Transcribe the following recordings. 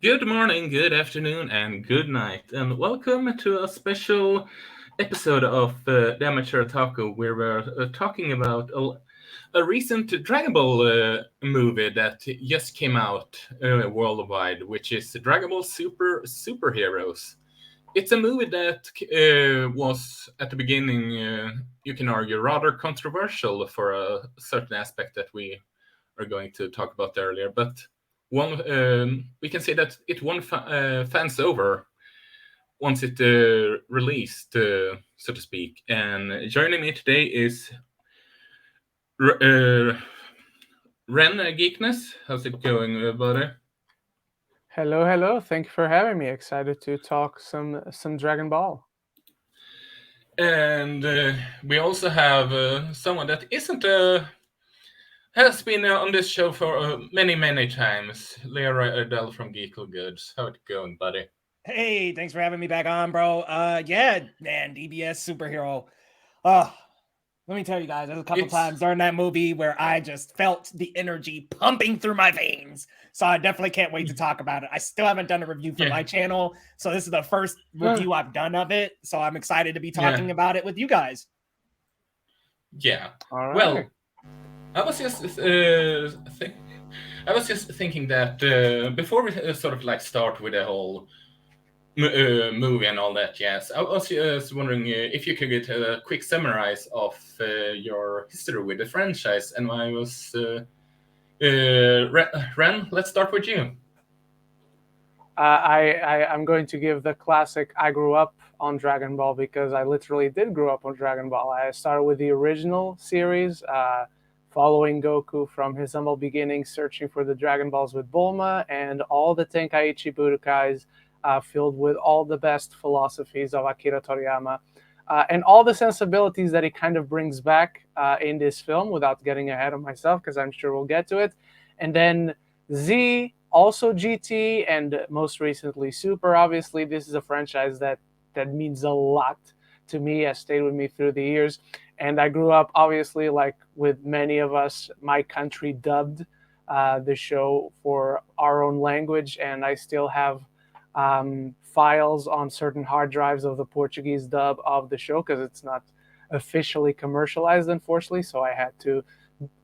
Good morning, good afternoon, and good night, and welcome to a special episode of the Amateur Otaku, where we're talking about a recent Dragon Ball movie that just came out worldwide, which is Dragon Ball Superheroes. It's a movie that was at the beginning, you can argue, rather controversial for a certain aspect that we are going to talk about earlier. But one, we can say that it won fans over once it released, so to speak. And joining me today is uh, Ren Geekness. How's it going, buddy? Hello, hello. Thank you for having me. Excited to talk some Dragon Ball. And we also have someone that isn't has been on this show for many times. Leora Adele from Geekle Goods. How it going, buddy? Hey, thanks for having me back on, bro. Yeah, man, DBS superhero. Uh, Let me tell you guys, there's a couple It's times during that movie where I just felt the energy pumping through my veins. So I definitely can't wait to talk about it. I still haven't done a review for yeah, my channel, so this is the first Huh. review I've done of it. So I'm excited to be yeah, talking about it with you guys. yeah. All right. Well, I was just think I was just thinking that before we sort of like start with the whole movie and all that, yes, I was just wondering if you could get a quick summarize of your history with the franchise. And I was Ren, let's start with you. I'm going to give the classic. I grew up on Dragon Ball because I literally did grow up on Dragon Ball. I started with the original series, following Goku from his humble beginnings, searching for the Dragon Balls with Bulma, and all the Tenkaichi Budokais, filled with all the best philosophies of Akira Toriyama. And all the sensibilities that he kind of brings back in this film without getting ahead of myself, because I'm sure we'll get to it. And then Z, also GT, and most recently Super. Obviously, this is a franchise that means a lot to me, has stayed with me through the years. And I grew up, obviously, like with many of us, my country dubbed the show for our own language, and I still have files on certain hard drives of the Portuguese dub of the show because it's not officially commercialized, unfortunately. So I had to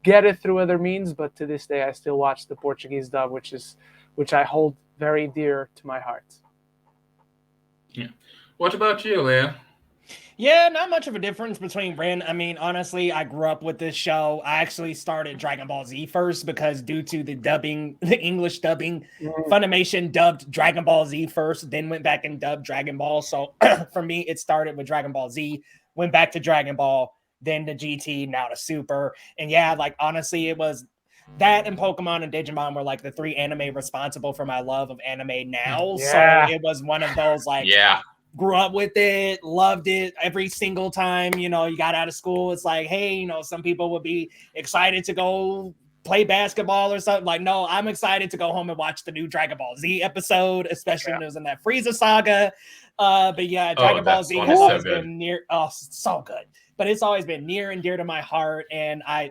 get it through other means, but to this day I still watch the Portuguese dub, which I hold very dear to my heart. Yeah. What about you, Leah? Yeah, not much of a difference between Ren. I mean, honestly, I grew up with this show. I actually started Dragon Ball Z first because due to the dubbing, the English dubbing, Mm, Funimation dubbed Dragon Ball Z first, then went back and dubbed Dragon Ball. So for me, it started with Dragon Ball Z, went back to Dragon Ball, then to GT, now to Super. And yeah, like honestly, it was that and Pokemon and Digimon were like the three anime responsible for my love of anime now. So yeah. it was one of those like Yeah, grew up with it, loved it every single time, you got out of school. It's like, hey, some people would be excited to go play basketball or something. Like, no, I'm excited to go home and watch the new Dragon Ball Z episode, especially Yeah. when it was in that Frieza saga. But yeah, oh, Dragon Ball that Z one has is so always good. been near, oh, so good. But it's always been near and dear to my heart. And I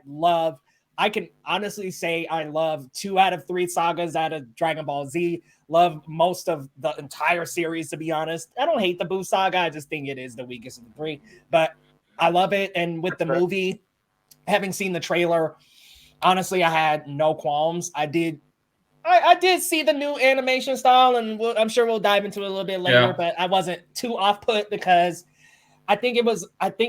can honestly say I love 2 out of 3 sagas out of Dragon Ball Z. Love most of the entire series, to be honest. I don't hate the Boo saga. I just think it is the weakest of the three. But I love it. And with the Sure. movie, having seen the trailer, honestly, I had no qualms. I did see the new animation style, and I'm sure we'll dive into it a little bit later, Yeah, but I wasn't too off put because I think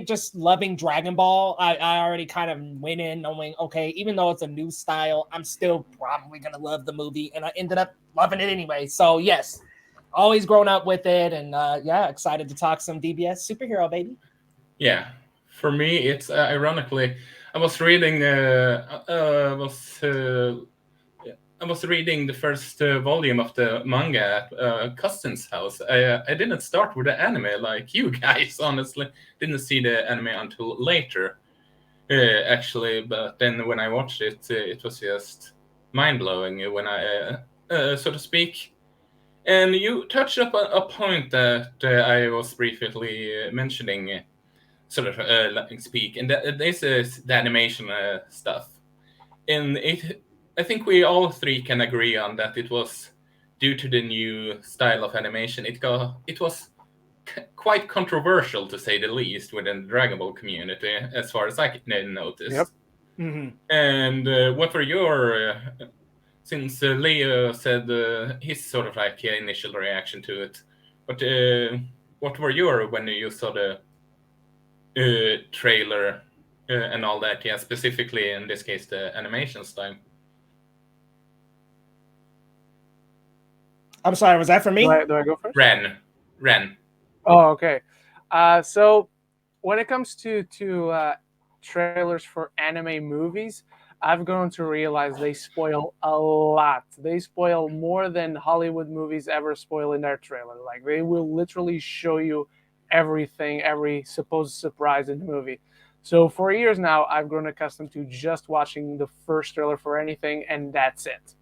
just loving Dragon Ball, I already kind of went in knowing, okay, even though it's a new style, I'm still probably gonna love the movie, and I ended up loving it anyway. So yes, always grown up with it, and yeah, excited to talk some DBS superhero, baby. yeah. For me, it's ironically, I was reading. I was reading the first volume of the manga at Cousin's house. I didn't start with the anime like you guys. Honestly, didn't see the anime until later. Actually, but then when I watched it, it was just mind blowing when so to speak. And you touched up a point that I was briefly mentioning, sort of like speak, and this is the animation stuff. And I think we all three can agree on that it was due to the new style of animation, it was quite controversial, to say the least, within the Dragon Ball community, as far as I noticed. Yep. Mm-hmm. And what were your, since Leo said his sort of like initial reaction to it, but what were your when you saw the trailer and all that? Yeah, specifically in this case the animation style. I'm sorry, was that for me? Do I go first? Ren. Oh, okay. So when it comes to trailers for anime movies, I've grown to realize they spoil a lot. They spoil more than Hollywood movies ever spoil in their trailer. Like they will literally show you everything, every supposed surprise in the movie. So for years now, I've grown accustomed to just watching the first trailer for anything, and that's it.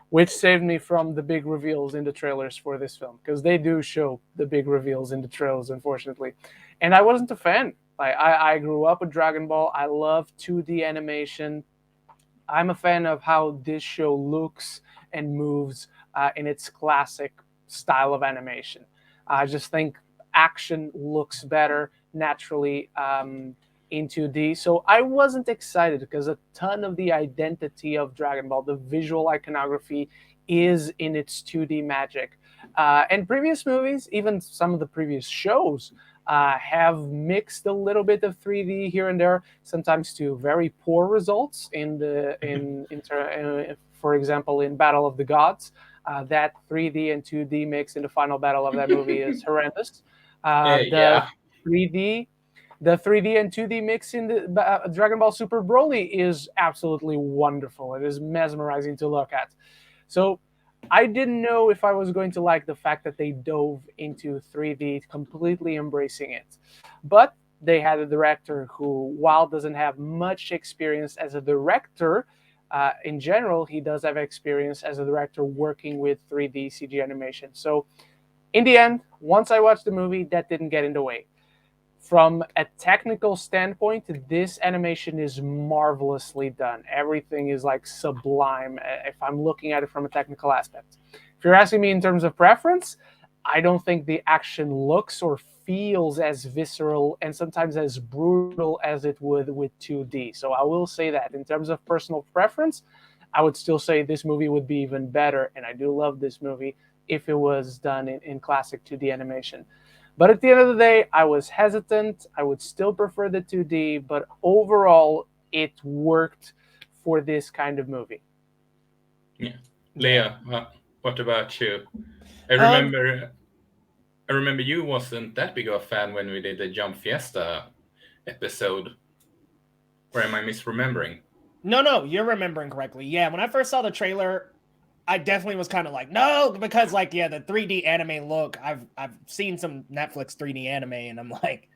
Which saved me from the big reveals in the trailers for this film, because they do show the big reveals in the trailers, unfortunately. And I wasn't a fan. Like I grew up with Dragon Ball. I love 2D animation. I'm a fan of how this show looks and moves in its classic style of animation. I just think action looks better naturally in 2D. So I wasn't excited because a ton of the identity of Dragon Ball, the visual iconography, is in its 2D magic. And previous movies, even some of the previous shows, have mixed a little bit of 3D here and there, sometimes to very poor results. For example, in Battle of the Gods, that 3D and 2D mix in the final battle of that movie is horrendous. Yeah. 3D The 3D and 2D mix in the Dragon Ball Super Broly is absolutely wonderful. It is mesmerizing to look at. So I didn't know if I was going to like the fact that they dove into 3D, completely embracing it. But they had a director who, while doesn't have much experience as a director, in general, he does have experience as a director working with 3D CG animation. So in the end, once I watched the movie, that didn't get in the way. From a technical standpoint, this animation is marvelously done. Everything is like sublime if I'm looking at it from a technical aspect. If you're asking me in terms of preference, I don't think the action looks or feels as visceral and sometimes as brutal as it would with 2D. So I will say that in terms of personal preference, I would still say this movie would be even better. And I do love this movie if it was done in classic 2D animation. But at the end of the day, I was hesitant. I would still prefer the 2D, but overall, it worked for this kind of movie. Yeah. Leah, what about you? I remember you wasn't that big of a fan when we did the Jump Fiesta episode. Or am I misremembering? No, you're remembering correctly. Yeah, when I first saw the trailer, I definitely was kind of like, no, because like, yeah, the 3D anime look, I've seen some Netflix 3D anime and I'm like,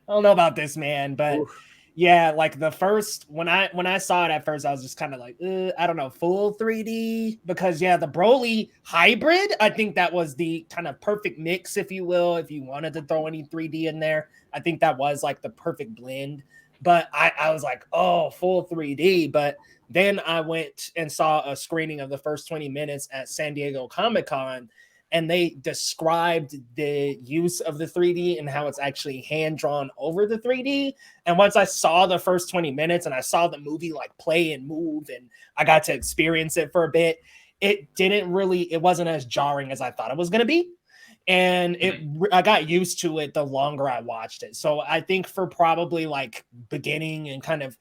I don't know about this, man. But oof. Yeah, like the first, when I saw it at first, I was just kind of like, I don't know, full 3D, because yeah, the Broly hybrid, I think that was the kind of perfect mix, if you will, if you wanted to throw any 3D in there. I think that was like the perfect blend. But I was like, oh, full 3D. But then I went and saw a screening of the first 20 minutes at San Diego Comic-Con, and they described the use of the 3D and how it's actually hand-drawn over the 3D. And once I saw the first 20 minutes and I saw the movie like play and move and I got to experience it for a bit, it wasn't as jarring as I thought it was going to be. And I got used to it the longer I watched it. So I think for probably like beginning and kind of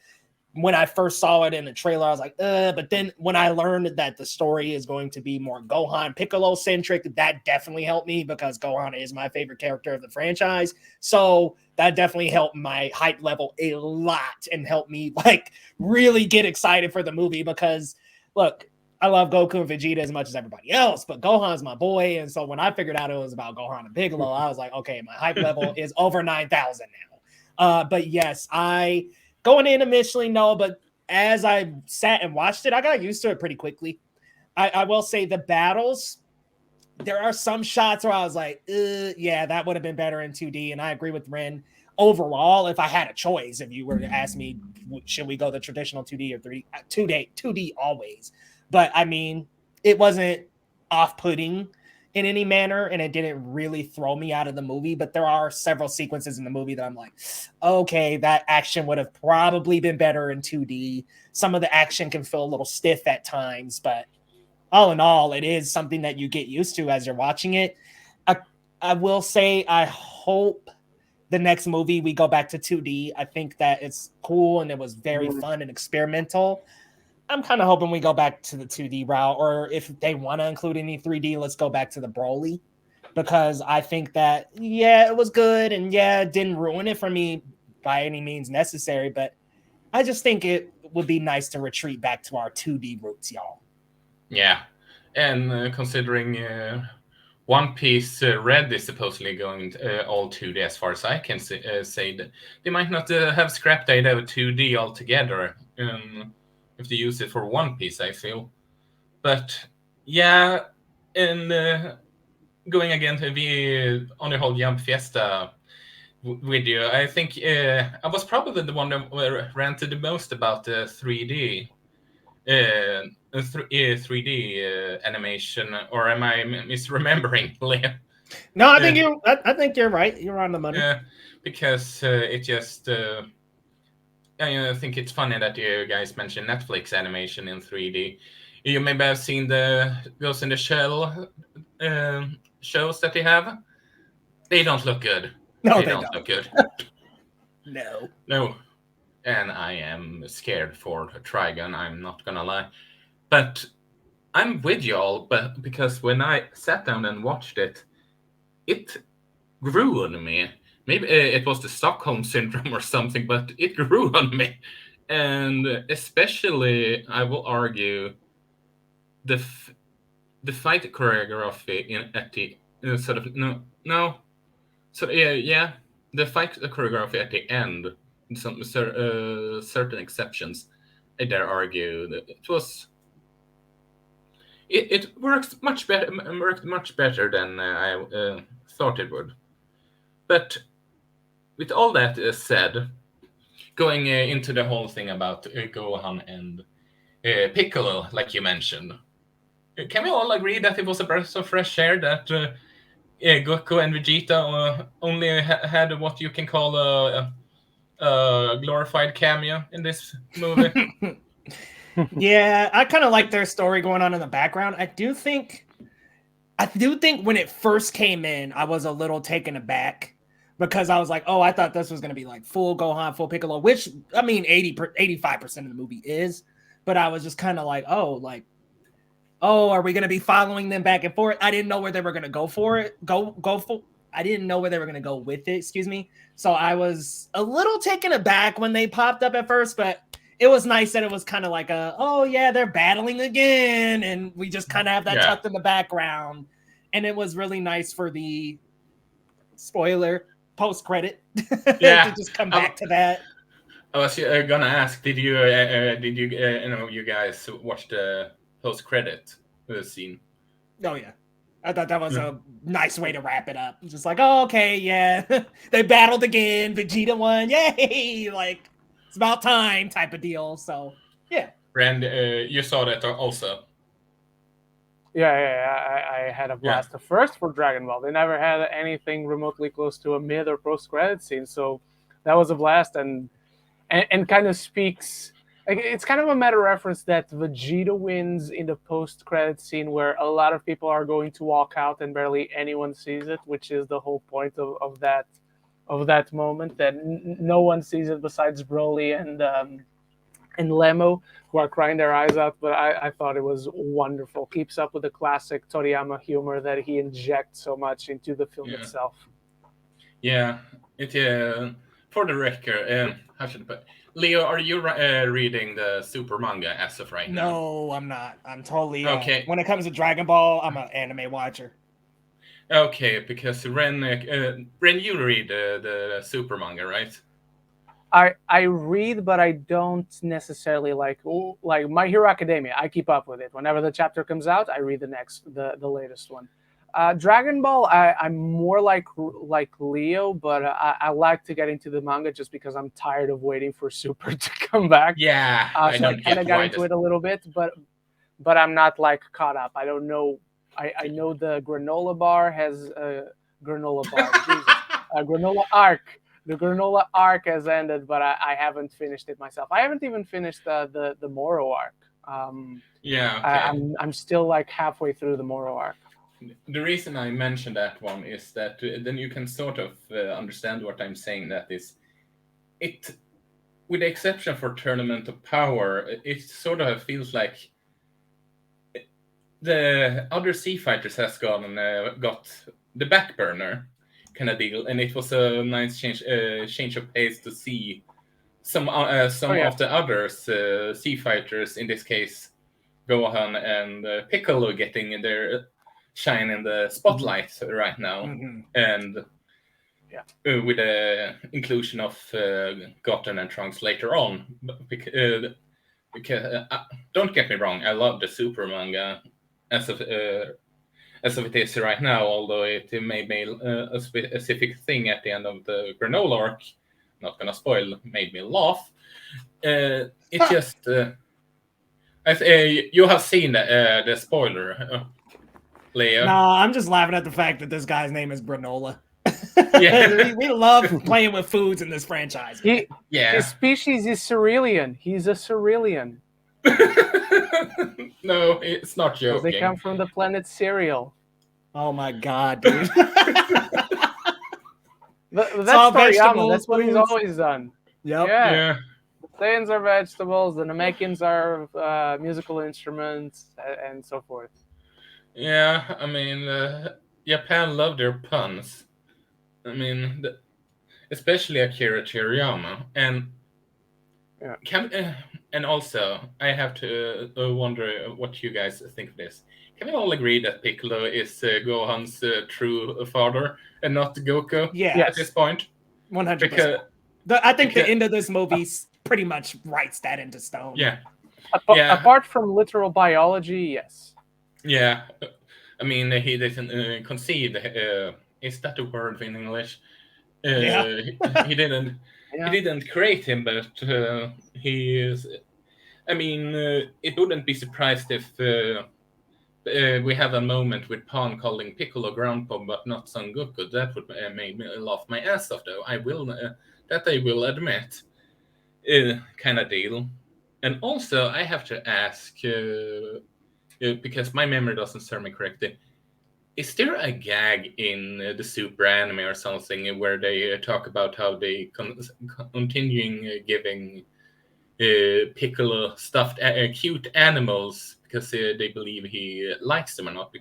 when I first saw it in the trailer, I was like, but then when I learned that the story is going to be more Gohan Piccolo centric, that definitely helped me because Gohan is my favorite character of the franchise. So that definitely helped my hype level a lot and helped me like really get excited for the movie because look, I love Goku and Vegeta as much as everybody else, but Gohan's my boy. And so when I figured out it was about Gohan and Piccolo, I was like, okay, my hype level is over 9,000 now. But yes, going in initially, no, but as I sat and watched it, I got used to it pretty quickly. I will say the battles, there are some shots where I was like, yeah, that would have been better in 2D. And I agree with Ren. Overall, if I had a choice, if you were to ask me, should we go the traditional 2D or 3D? 2D always. But I mean, it wasn't off-putting in any manner, and it didn't really throw me out of the movie. But there are several sequences in the movie that I'm like, okay, that action would have probably been better in 2D. Some of the action can feel a little stiff at times, but all in all, it is something that you get used to as you're watching it. I will say, I hope the next movie we go back to 2D. I think that it's cool and it was very fun and experimental. I'm kind of hoping we go back to the 2D route, or if they want to include any 3D, let's go back to the Broly, because I think that, yeah, it was good, and yeah, it didn't ruin it for me by any means necessary, but I just think it would be nice to retreat back to our 2D roots, y'all. Yeah, and considering One Piece Red is supposedly going all 2D, as far as I can say that they might not have scrapped the idea of 2D altogether if they use it for One Piece, I feel. But yeah, and going again to the on the whole Jump Fiesta video, I think I was probably the one that ranted the most about the 3D. 3D animation, or am I misremembering, Leo? No, I think you're right. You're on the money. Yeah, because it just I think it's funny that you guys mentioned Netflix animation in 3D. You maybe have seen the Ghost in the Shell shows that they have. They don't look good. No, they don't look good. No. And I am scared for Trigun, I'm not gonna lie. But I'm with y'all, but because when I sat down and watched it, it grew on me. Maybe it was the Stockholm syndrome or something, but it grew on me. And especially, I will argue, the fight choreography at the the fight choreography at the end, some certain exceptions, I dare argue that it works much better than I thought it would. But with all that said, going into the whole thing about Gohan and Piccolo, like you mentioned, can we all agree that it was a breath of fresh air that Goku and Vegeta only had what you can call a glorified cameo in this movie? Yeah, I kind of like their story going on in the background. I do think when it first came in, I was a little taken aback because I was like, oh, I thought this was going to be like full Gohan, full Piccolo, which, I mean, 85% of the movie is. But I was just kind of like, oh, are we going to be following them back and forth? I didn't know where they were going to go for it. I didn't know where they were going to go with it. Excuse me. So I was a little taken aback when they popped up at first, but it was nice that it was kind of like oh yeah, they're battling again, and we just kind of have that tucked in the background. And it was really nice for the spoiler post-credit to just come back to that. I was gonna ask, did you you guys watch the post-credit scene? Oh yeah, I thought that was a nice way to wrap it up. Just like, oh, okay, yeah, they battled again, Vegeta won, yay! Like, it's about time type of deal. So yeah. Rand, you saw that also. Yeah, I had a blast. The first for Dragon Ball, they never had anything remotely close to a mid or post-credit scene, so that was a blast, and kind of speaks. Like, it's kind of a meta reference that Vegeta wins in the post-credit scene, where a lot of people are going to walk out and barely anyone sees it, which is the whole point of that moment. That no one sees it besides Broly and Lemo, who are crying their eyes out. But I thought it was wonderful. Keeps up with the classic Toriyama humor that he injects so much into the film itself. Yeah, for the record, how should I put it? Leo, are you reading the Super manga as of right now? No, I'm not. I'm totally okay. When it comes to Dragon Ball, I'm an anime watcher. Okay, because Ren, you read the Super manga, right? I read, but I don't necessarily like My Hero Academia. I keep up with it. Whenever the chapter comes out, I read the latest one. Dragon Ball, I'm more like Leo, but I like to get into the manga just because I'm tired of waiting for Super to come back. Yeah, so I kind of got into it a little bit, but I'm not like caught up. I don't know I know the granola bar has a granola bar. Jesus. Granola arc. The granola arc has ended, but I haven't finished it myself. I haven't even finished the Moro arc. Yeah, okay. I'm still like halfway through the Moro arc. The reason I mentioned that one is that then you can sort of understand what I'm saying. That is, it, with the exception for Tournament of Power, it sort of feels like the other Sea Fighters has got the back burner kind of deal, and it was a nice change of pace to see some of the others Sea Fighters, in this case Gohan and Piccolo, getting their shine in the spotlight right now, and with the inclusion of Goten and Trunks later on. Because don't get me wrong, I love the Super manga as of it is right now, although it made me a specific thing at the end of the granola arc, not gonna spoil, made me laugh. It just you have seen the spoiler, Leo. No, I'm just laughing at the fact that this guy's name is Granola. Yeah. we love playing with foods in this franchise. His species is cerealian. He's a cerealian. No, it's not joking. They come from the planet cereal. Oh my god, dude. That's Toriyama. That's what he's always done. Yep. Yeah. The Saiyans are vegetables. The Namekians are musical instruments, and so forth. Yeah, I mean, Japan love their puns. I mean, especially Akira Toriyama, and and also I have to wonder what you guys think of this. Can we all agree that Piccolo is Gohan's true father and not Goku? Yeah, at this point, 100%. I think the end of this movie pretty much writes that into stone. Yeah. Apart from literal biology, yes. Yeah, I mean, he didn't concede. Is that the word in English? He didn't. He didn't create him, but he is. I mean, it wouldn't be surprised if we have a moment with Pan calling Piccolo Grandpa, but not Son Goku. That would make me laugh my ass off, though. I will admit, kind of deal. And also, I have to ask, because my memory doesn't serve me correctly. Is there a gag in the Super anime or something where they talk about how they continuing giving Piccolo stuffed cute animals because they believe he likes them or not?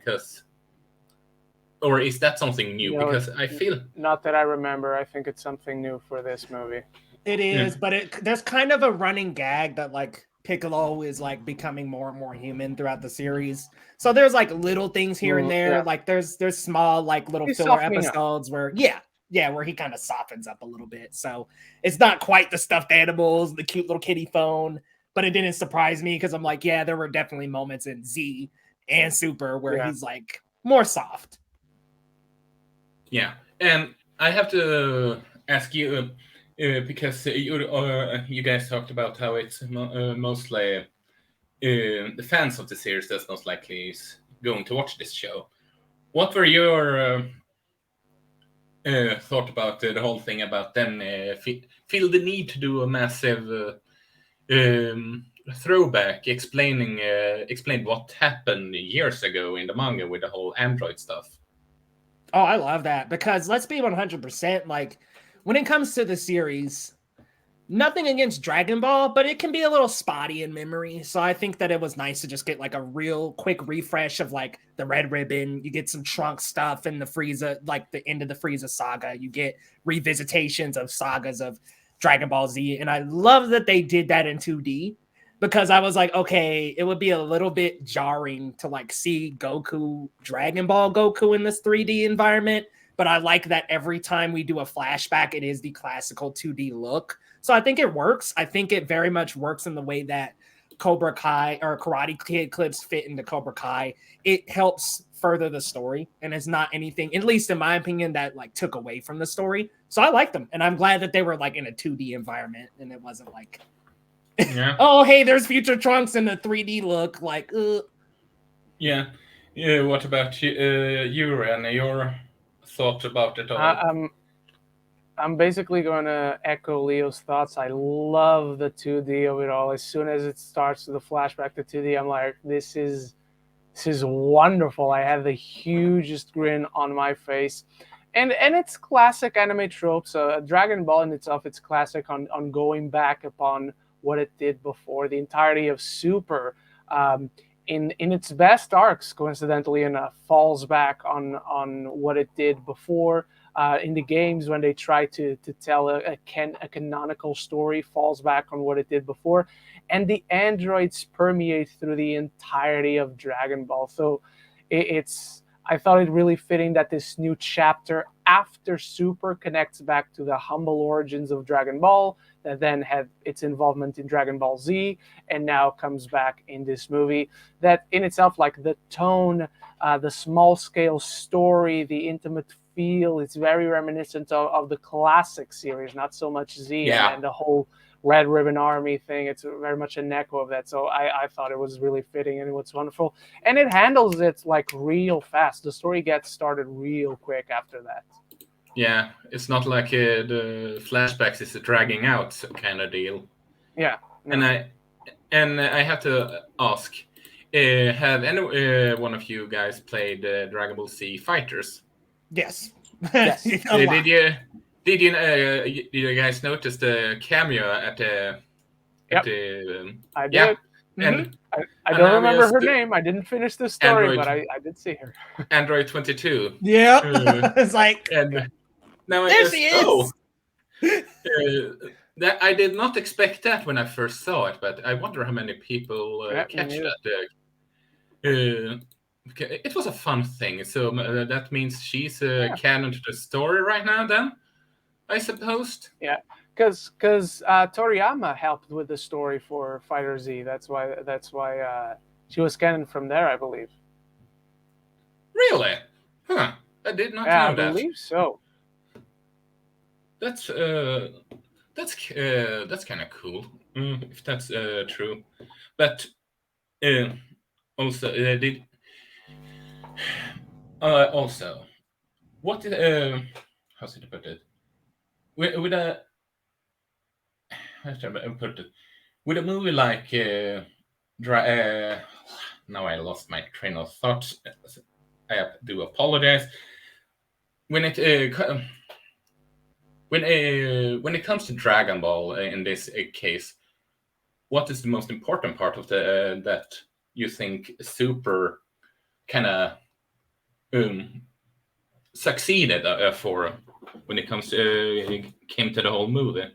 Or is that something new? Because I feel not that I remember. I think it's something new for this movie. It is, but there's kind of a running gag that like Piccolo is like becoming more and more human throughout the series. So there's like little things here and there. Like there's small like little filler episodes where where he kind of softens up a little bit. So it's not quite the stuffed animals, the cute little kitty phone, but it didn't surprise me because I'm like, yeah, there were definitely moments in Z and Super where he's like more soft. Yeah, and I have to ask you. Because you guys talked about how it's mostly the fans of the series that's most likely is going to watch this show. What were your thought about the whole thing about them feel the need to do a massive throwback explain what happened years ago in the manga with the whole android stuff? Oh, I love that because let's be 100% like. When it comes to the series, nothing against Dragon Ball, but it can be a little spotty in memory. So I think that it was nice to just get like a real quick refresh of like the Red Ribbon. You get some Trunks stuff in the Frieza, like the end of the Frieza saga. You get revisitations of sagas of Dragon Ball Z. And I love that they did that in 2D because I was like, okay, it would be a little bit jarring to like see Goku, Dragon Ball Goku in this 3D environment. But I like that every time we do a flashback, it is the classical 2D look. So I think it works. I think it very much works in the way that Cobra Kai or Karate Kid clips fit into Cobra Kai. It helps further the story. And it's not anything, at least in my opinion, that like took away from the story. So I like them. And I'm glad that they were like in a 2D environment and it wasn't like, yeah. Oh, hey, there's future Trunks in a 3D look. Like, Yeah. Yeah, what about you, and your thought about it all? I'm basically going to echo Leo's thoughts. I love the 2D of it all. As soon as it starts the flashback to 2D, I'm like, this is wonderful. I have the hugest grin on my face. And it's classic anime tropes. Dragon Ball in itself, it's classic on going back upon what it did before. The entirety of Super, in its best arcs, coincidentally enough, falls back on what it did before. In the games, when they try to tell a canonical story, falls back on what it did before. And the androids permeate through the entirety of Dragon Ball. So I thought it really fitting that this new chapter after Super connects back to the humble origins of Dragon Ball, that then had its involvement in Dragon Ball Z, and now comes back in this movie. That in itself, like the tone, the small scale story, the intimate feel, it's very reminiscent of the classic series, not so much Z, Yeah. and the whole Red Ribbon Army thing. It's very much an echo of that. So I thought it was really fitting, and it was wonderful. And it handles it like real fast. The story gets started real quick after that. Yeah, it's not like the flashbacks is a dragging out kind of deal. Yeah. No. And I have to ask, have any one of you guys played Dragon Ball Z Fighters? Yes. Yes. Did you guys notice the cameo at the? Yep. I did. Yeah. Mm-hmm. I don't remember her name. I didn't finish the story, Android, but I did see her. Android 22. Yeah. It's like, and now there she is. That I did not expect that when I first saw it, but I wonder how many people catch that. It was a fun thing, so that means she's canon to the story right now. Then, I suppose. Yeah, because Toriyama helped with the story for Fighter Z. That's why she was canon from there, I believe. Really? Huh? I did not know that. I believe so. That's kind of cool, if that's true. But also what how's it put it? With a with a movie like now I lost my train of thought. I do apologize. When it when it comes to Dragon Ball in this case, what is the most important part of the that you think Super kind of succeeded for when it comes to came to the whole movie?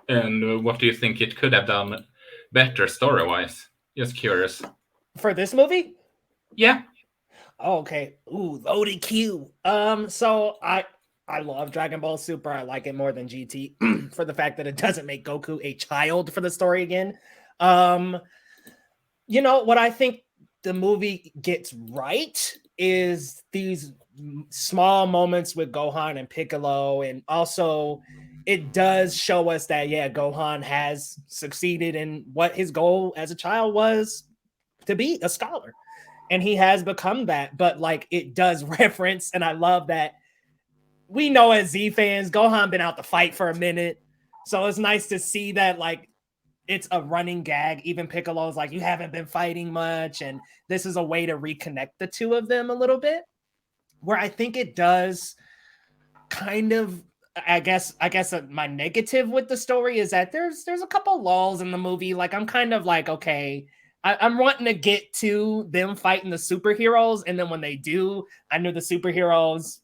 And what do you think it could have done better story-wise? Just curious. For this movie? Yeah. Oh, okay. Ooh, loaded Q. So I love Dragon Ball Super. I like it more than GT for the fact that it doesn't make Goku a child for the story again. You know, what I think the movie gets right is these small moments with Gohan and Piccolo, and also it does show us that, yeah, Gohan has succeeded in what his goal as a child was, to be a scholar. And he has become that, but like it does reference, and I love that we know as Z fans, Gohan been out to fight for a minute. So it's nice to see that like it's a running gag. Even Piccolo's like, you haven't been fighting much. And this is a way to reconnect the two of them a little bit. Where I think it does kind of, I guess my negative with the story is that there's a couple lulls in the movie. Like I'm kind of like, okay, I'm wanting to get to them fighting the superheroes. And then when they do, I knew the superheroes,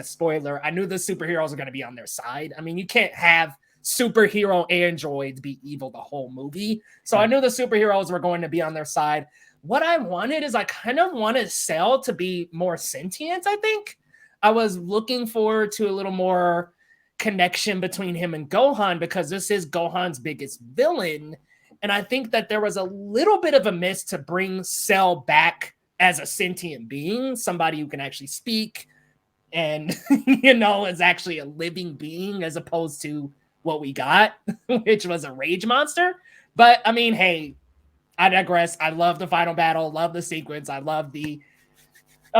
spoiler, I knew the superheroes are going to be on their side. I mean, you can't have superhero androids be evil the whole movie. So I knew the superheroes were going to be on their side. What I wanted is I kind of wanted Cell to be more sentient, I think. I was looking forward to a little more connection between him and Gohan because this is Gohan's biggest villain. And I think that there was a little bit of a miss to bring Cell back as a sentient being, somebody who can actually speak and, you know, is actually a living being as opposed to what we got, which was a rage monster. But I mean, hey, I digress. I love the final battle, love the sequence. I love the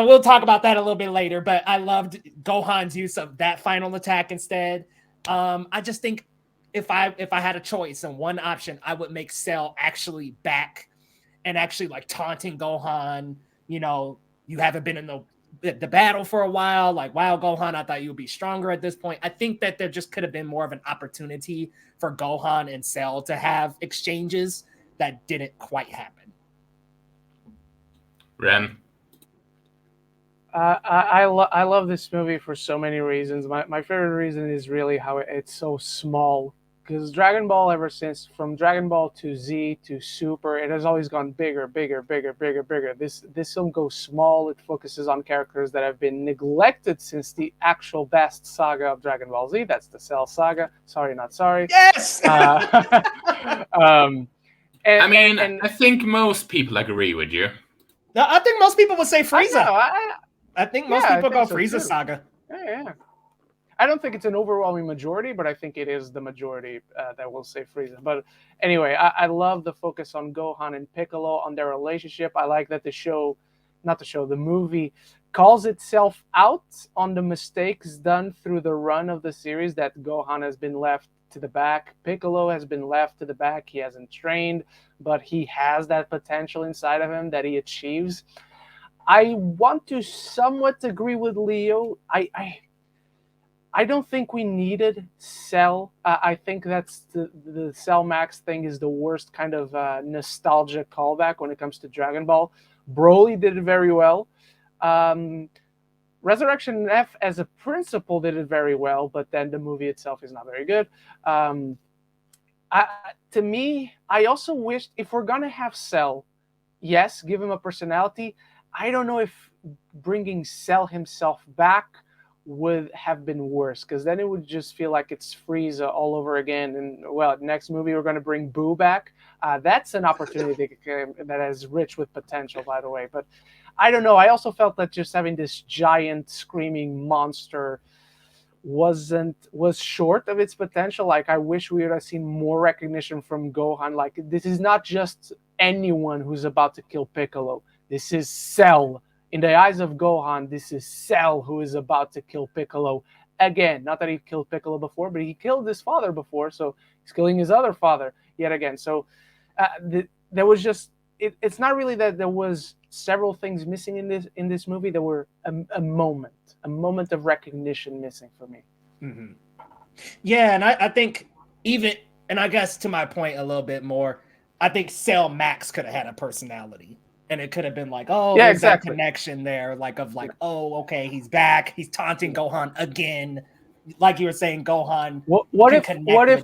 We'll talk about that a little bit later, but I loved Gohan's use of that final attack instead. I just think if I had a choice and one option, I would make Cell actually back and actually like taunting Gohan. You know, you haven't been in the battle for a while. Like, wow, Gohan, I thought you would be stronger at this point. I think that there just could have been more of an opportunity for Gohan and Cell to have exchanges that didn't quite happen. Ren. I love this movie for so many reasons. My favorite reason is really how it's so small. Because Dragon Ball, ever since from Dragon Ball to Z to Super, it has always gone bigger, bigger, bigger, bigger, bigger. This film goes small. It focuses on characters that have been neglected since the actual best saga of Dragon Ball Z. That's the Cell saga. Sorry, not sorry. Yes. I think most people agree with you. No, I think most people would say Frieza. I think most people go so Frieza too. saga. Yeah. I don't think it's an overwhelming majority, but I think it is the majority that will say Frieza. But anyway, I love the focus on Gohan and Piccolo, on their relationship. I like that the movie calls itself out on the mistakes done through the run of the series, that Gohan has been left to the back. Piccolo has been left to the back. He hasn't trained, but he has that potential inside of him that he achieves. I want to somewhat agree with Leo. I don't think we needed Cell. I think that's the Cell Max thing is the worst kind of nostalgia callback when it comes to Dragon Ball. Broly did it very well. Resurrection F as a principle did it very well, but then the movie itself is not very good. To me, I also wished, if we're gonna have Cell, yes, give him a personality. I don't know if bringing Cell himself back would have been worse, because then it would just feel like it's Frieza all over again. And well, next movie we're going to bring Boo back. That's an opportunity that is rich with potential, by the way. But I don't know. I also felt that just having this giant screaming monster was short of its potential. Like, I wish we would have seen more recognition from Gohan. Like, this is not just anyone who's about to kill Piccolo. This is Cell. In the eyes of Gohan, this is Cell who is about to kill Piccolo again. Not that he killed Piccolo before, but he killed his father before, so he's killing his other father yet again. So there was just it's not really that there was several things missing in this movie. There were a moment of recognition missing for me. Mm-hmm. Yeah, and I think even, and I guess to my point a little bit more, I think Cell Max could have had a personality. And it could have been like, oh, yeah, there's exactly. that connection there, oh, okay, he's back, he's taunting Gohan again, like you were saying, Gohan. What if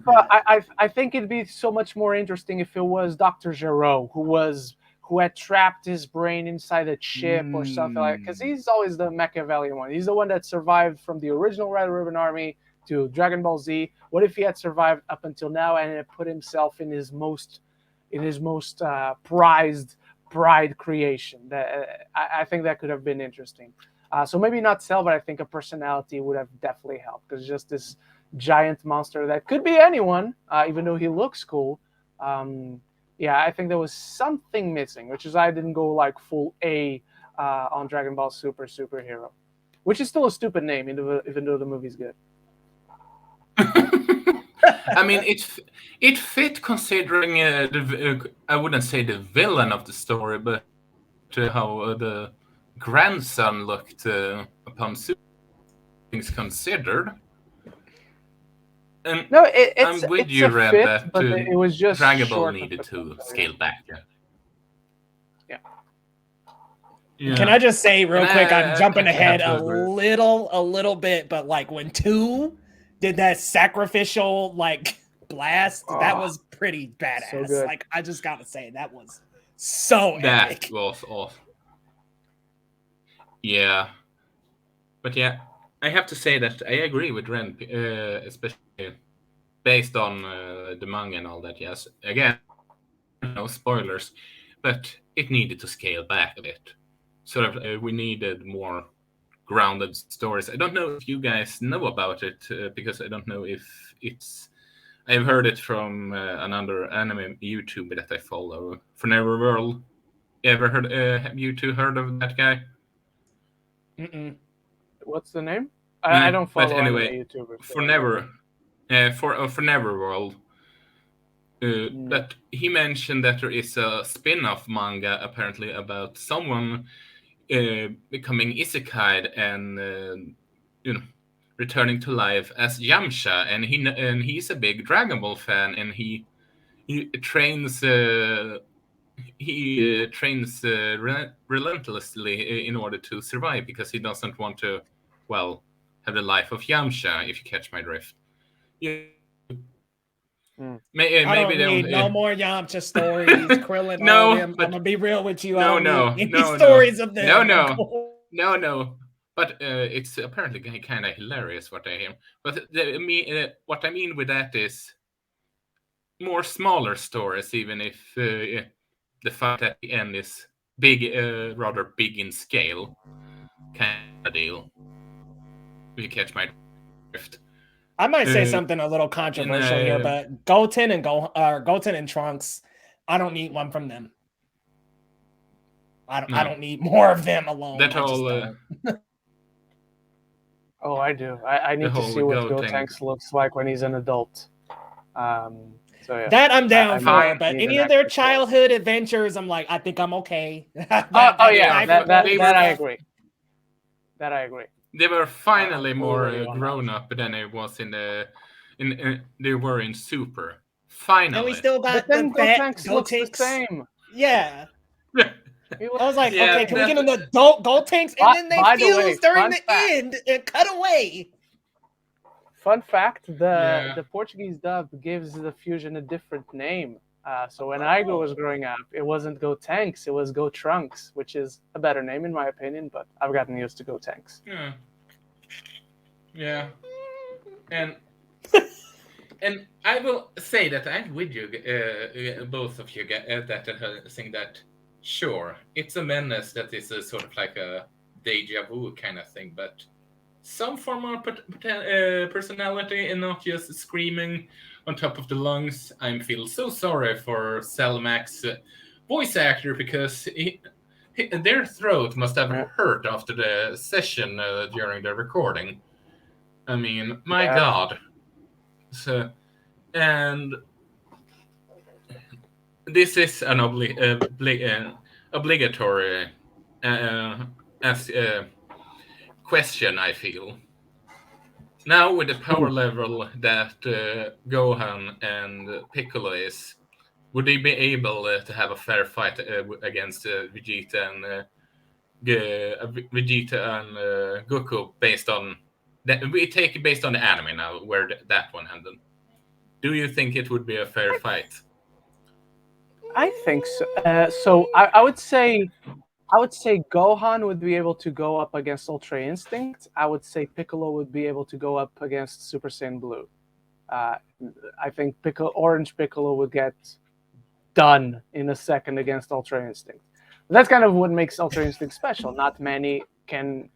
I think it'd be so much more interesting if it was Dr. Gero who had trapped his brain inside a chip or something like, because he's always the Machiavellian one. He's the one that survived from the original Red Ribbon Army to Dragon Ball Z. What if he had survived up until now and had put himself in his most prized bride creation? I think that could have been interesting. So maybe not Cell, but I think a personality would have definitely helped, because just this giant monster that could be anyone, even though he looks cool. I think there was something missing, which is I didn't go like full A on Dragon Ball Superhero, which is still a stupid name, even though the movie's good. I mean, it fit considering I wouldn't say the villain of the story, but how the grandson looked upon things considered. And no, I'm with you, Ren, that but it was just Dragon Ball needed to scale back. Yeah. Can I just say real quick? I'm jumping ahead a little bit, but like when 2 did that sacrificial blast, that was pretty badass. So like, I just gotta say, that was so epic. That was awesome. Yeah, but yeah, I have to say that I agree with Ren, especially based on the manga and all that. Yes, again, no spoilers, but it needed to scale back a bit. Sort of, we needed more grounded stories. I don't know if you guys know about it, because I don't know if it's. I've heard it from another anime YouTuber that I follow, For Never World. Have you two heard of that guy? Mm-mm. What's the name? I don't But follow anyway, anime YouTubers. for Never, for Neverworld, No. that he mentioned that there is a spin-off manga apparently about someone becoming isekai'd and returning to life as Yamcha, and he's a big Dragon Ball fan, and he trains relentlessly in order to survive because he doesn't want to, well, have the life of Yamcha. If you catch my drift, I maybe don't they'll. need no more Yamcha stories. Krillin, all No, them. but I'm gonna be real with you. I no, don't need no, any no, stories of no, them. no. But it's apparently kind of hilarious what I hear. But what I mean with that is more smaller stories, even if the fight at the end is big, rather big in scale, kind of deal. If you catch my drift. I might say something a little controversial here, but Goten and Trunks, I don't need one from them. I don't need more of them alone. That whole, don't. Oh, I do. I need to see what Gotenks looks like when he's an adult. So yeah. That I'm down for, but any of their childhood adventures, I'm like, I think I'm okay. That I agree. That I agree. They were finally more grown up than it was in they were in Super. Finally. And we still got the Gotenks looks the same. Yeah. I was like, okay, can we get an adult Gotenks? And then they fuse during the end and cut away. Fun fact, the Portuguese dub gives the fusion a different name. So when Aigo was growing up, it wasn't Gotenks, it was Gotrunks, which is a better name in my opinion, but I've gotten used to Gotenks. Yeah. And I will say that I'm with you, both of you, that saying that, sure, it's a menace that is a sort of like a deja vu kind of thing, but some form of personality and not just screaming on top of the lungs. I feel so sorry for Selmac's voice actor because their throat must have hurt after the session during the recording. I mean, my God. So, and this is an obligatory question, I feel. Now, with the power level that Gohan and Piccolo is, would they be able to have a fair fight against Vegeta and Goku based on that? We take it based on the anime now, where that one ended. Do you think it would be a fair fight? I think so. So I would say Gohan would be able to go up against Ultra Instinct. I would say Piccolo would be able to go up against Super Saiyan Blue. I think Orange Piccolo would get done in a second against Ultra Instinct. That's kind of what makes Ultra Instinct special. Not many can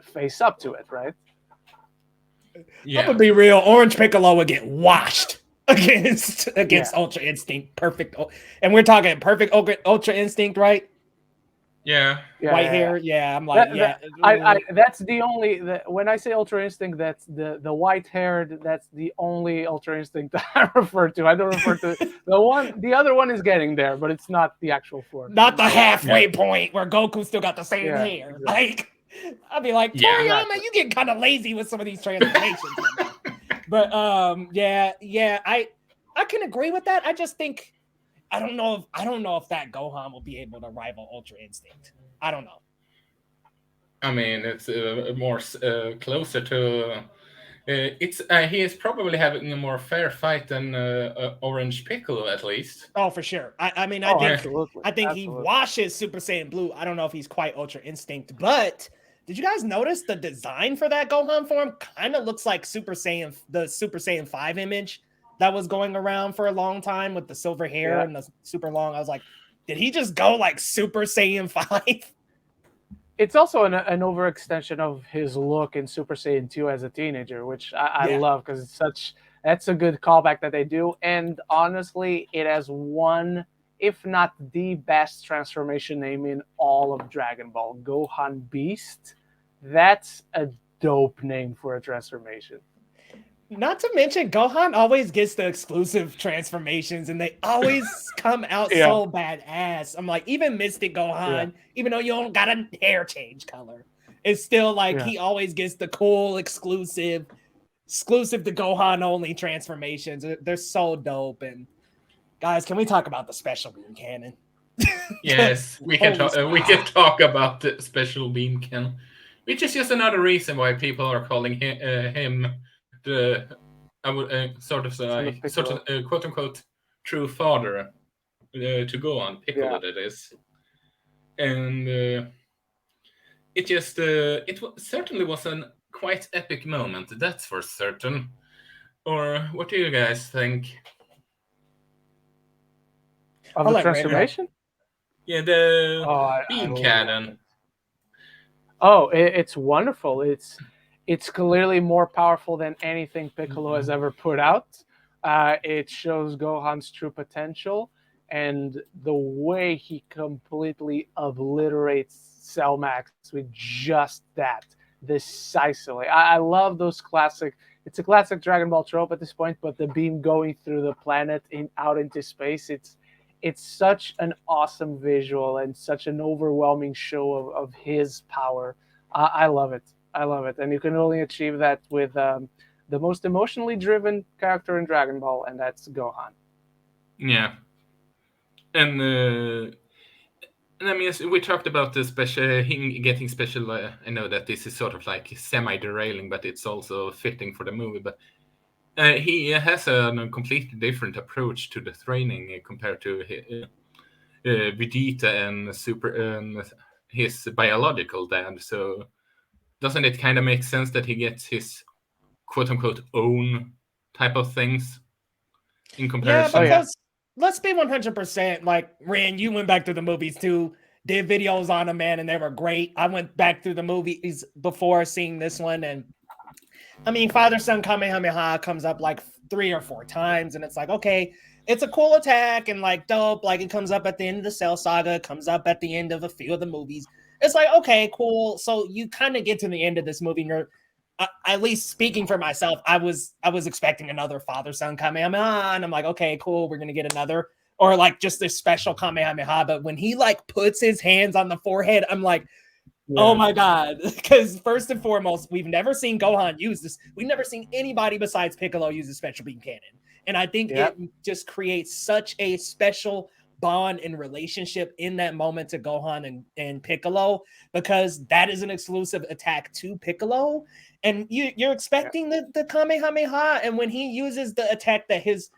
face up to it, right? Yeah. I'm gonna be real. Orange Piccolo would get washed against Ultra Instinct. Perfect, and we're talking perfect Ultra Instinct, right? Yeah. White hair. Yeah, I'm like, that's the only. When I say Ultra Instinct, that's the white haired. That's the only Ultra Instinct that I refer to. I don't refer to the one. The other one is getting there, but it's not the actual form. Not the halfway point where Goku still got the same hair. Exactly. Like, I'd be like, Toriyama, you get kind of lazy with some of these transformations. But I can agree with that. I just think. I don't know if that Gohan will be able to rival Ultra Instinct. I don't know. I mean, it's more closer to. He is probably having a more fair fight than Orange Piccolo, at least. Oh, for sure. I think he washes Super Saiyan Blue. I don't know if he's quite Ultra Instinct, but did you guys notice the design for that Gohan form? Kind of looks like the Super Saiyan 5 image that was going around for a long time with the silver hair and the super long. I was like, did he just go like Super Saiyan 5? It's also an overextension of his look in Super Saiyan 2 as a teenager, which I love because that's a good callback that they do. And honestly, it has one, if not the best transformation name in all of Dragon Ball. Gohan Beast. That's a dope name for a transformation. Not to mention, Gohan always gets the exclusive transformations, and they always come out Yeah. so badass. I'm like, even Mystic Gohan, even though you don't got a hair change color, it's still like he always gets the cool exclusive to Gohan only transformations. They're so dope. And guys, can we talk about the special beam cannon? Yes, we can talk. We can talk about the special beam cannon, which is just another reason why people are calling him the I would sort of quote unquote true father to Gohan Piccolo. That is, and it just certainly was a quite epic moment. That's for certain. Or what do you guys think? Of the transformation? Yeah, the beam cannon. Oh, it's wonderful. It's clearly more powerful than anything Piccolo has ever put out. It shows Gohan's true potential, and the way he completely obliterates Cell Max with just that decisively. I love those classic. It's a classic Dragon Ball trope at this point, but the beam going through the planet out into space, it's such an awesome visual and such an overwhelming show of his power. I love it. I love it. And you can only achieve that with the most emotionally driven character in Dragon Ball, and that's Gohan. Yeah. And I mean, we talked about the special, him getting special. I know that this is sort of like semi-derailing, but it's also fitting for the movie. But he has a completely different approach to the training compared to Vegeta and his biological dad. So doesn't it kind of make sense that he gets his quote-unquote own type of things in comparison? Yeah, because let's be 100% like, Ren, you went back to the movies too, did videos on them, man, and they were great. I went back through the movies before seeing this one, and I mean, Father-Son Kamehameha comes up like 3 or 4 times, and it's like, okay, it's a cool attack and like dope. Like it comes up at the end of the Cell Saga, comes up at the end of a few of the movies. It's like, okay, cool. So you kind of get to the end of this movie, and you're, at least speaking for myself, I was expecting another Father-Son Kamehameha, and I'm like, okay, cool, we're gonna get another, or like just this special Kamehameha. But when he like puts his hands on the forehead, I'm like, oh my God. Because first and foremost, we've never seen Gohan use this. We've never seen anybody besides Piccolo use a special beam cannon. And I think it just creates such a special bond and relationship in that moment to Gohan and Piccolo, because that is an exclusive attack to Piccolo. And you're expecting the Kamehameha. And when he uses the attack that his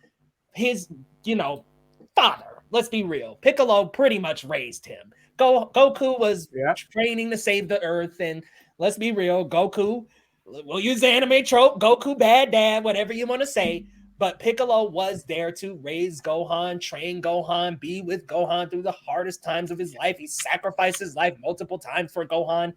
father, let's be real, Piccolo pretty much raised him. Goku was training to save the Earth, and let's be real, Goku, we'll use the anime trope, Goku bad dad, whatever you want to say, but Piccolo was there to raise Gohan, train Gohan, be with Gohan through the hardest times of his life. He sacrificed his life multiple times for Gohan.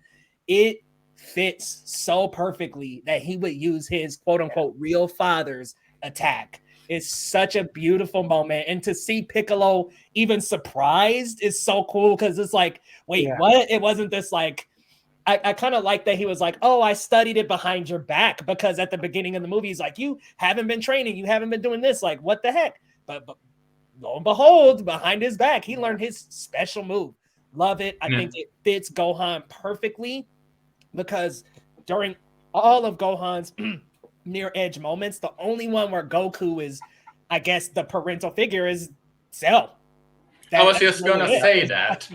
It fits so perfectly that he would use his quote-unquote real father's attack. It's such a beautiful moment. And to see Piccolo even surprised is so cool, because it's like, wait, what? It wasn't this like, I kind of like that he was like, oh, I studied it behind your back, because at the beginning of the movie, he's like, you haven't been training. You haven't been doing this. Like, what the heck? But lo and behold, behind his back, he learned his special move. Love it. I think it fits Gohan perfectly, because during all of Gohan's near edge moments, the only one where Goku is, I guess, the parental figure is Cell. I was just gonna say that.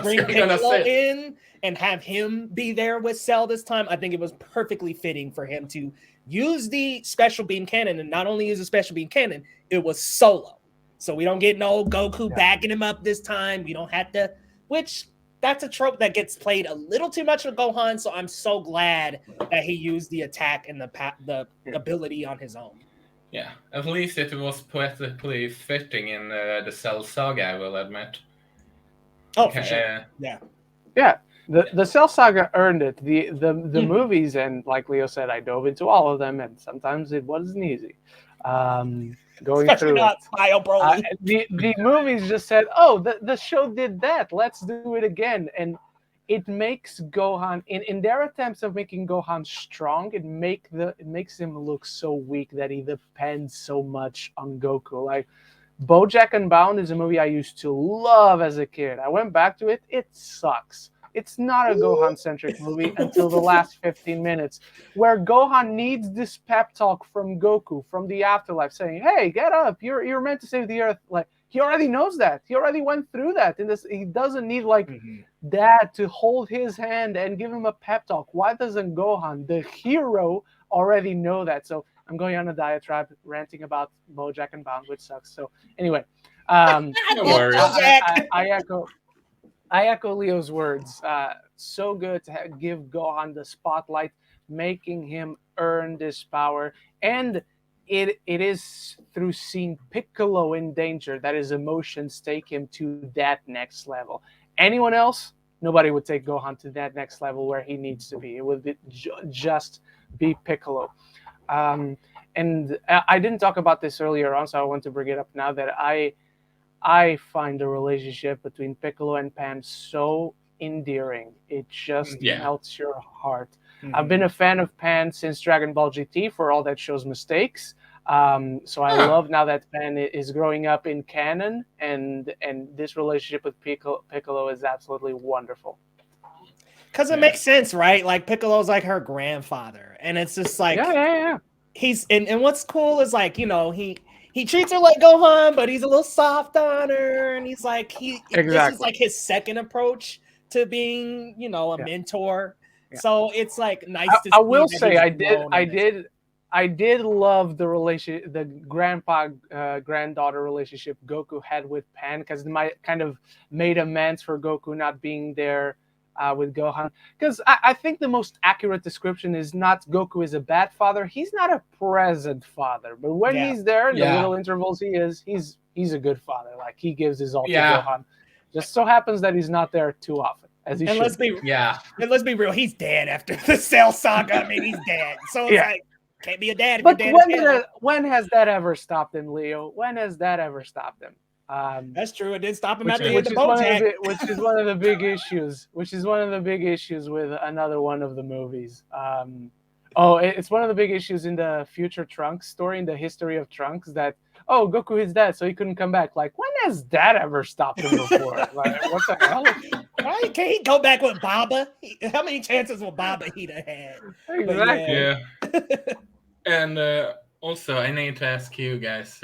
Bring Piccolo in and have him be there with Cell this time. I think it was perfectly fitting for him to use the special beam cannon, and not only use a special beam cannon, it was solo. So we don't get no Goku backing him up this time. We don't have to, which that's a trope that gets played a little too much with Gohan. So I'm so glad that he used the attack and the ability on his own. Yeah, at least it was poetically fitting in the Cell Saga, I will admit. Oh, for sure. Yeah. The Cell Saga earned it. The movies, and like Leo said, I dove into all of them, and sometimes it wasn't easy. Going especially through not Smile Broly. The movies just said, oh, the show did that, let's do it again. And it makes Gohan in their attempts of making Gohan strong. It makes him look so weak that he depends so much on Goku. Like BoJack Unbound is a movie I used to love as a kid. I went back to it. It sucks. It's not a Gohan-centric movie until the last 15 minutes, where Gohan needs this pep talk from Goku from the afterlife, saying, "Hey, get up! You're meant to save the Earth." Like he already knows that. He already went through that. In this, he doesn't need like Dad to hold his hand and give him a pep talk. Why doesn't Gohan, the hero, already know that? So I'm going on a diatribe ranting about BoJack and Bound, which sucks. So anyway, No worries. I echo Leo's words. So good to give Gohan the spotlight, making him earn this power. And it is through seeing Piccolo in danger that his emotions take him to that next level. Anyone else, nobody would take Gohan to that next level where he needs to be. It would just be Piccolo. And I didn't talk about this earlier on, so I want to bring it up now that I find the relationship between Piccolo and Pan so endearing. It just melts your heart. I've been a fan of Pan since Dragon Ball GT for all that show's mistakes. So I love now that Pan is growing up in canon, and this relationship with Piccolo is absolutely wonderful. Because it makes sense, right? Like Piccolo's like her grandfather, and it's just like he's and what's cool is like, you know, he treats her like Gohan, but he's a little soft on her, and he's like this is like his second approach to being, you know, a mentor. Yeah. So it's like nice to see. I will say I did love the relationship, the grandpa granddaughter relationship Goku had with Pan, because it might kind of made amends for Goku not being there with Gohan. Because I think the most accurate description is not Goku is a bad father. He's not a present father, but when he's there in the little intervals he's a good father. Like he gives his all to Gohan. Just so happens that he's not there too often. As he should. Let's be real, he's dead after the Cell Saga. I mean, he's dead. So it's like, can't be a dad. But when has that ever stopped him, Leo? When has that ever stopped him? That's true. It did stop him at the end of BoJack. Which is one of the big issues. Which is one of the big issues with another one of the movies. It's one of the big issues in the future Trunks story, in the history of Trunks, that Goku is dead, so he couldn't come back. Like, when has that ever stopped him before? Like, what the hell? Right? Can he go back with Baba? How many chances will Baba he'd have had? Exactly. Yeah. And also, I need to ask you guys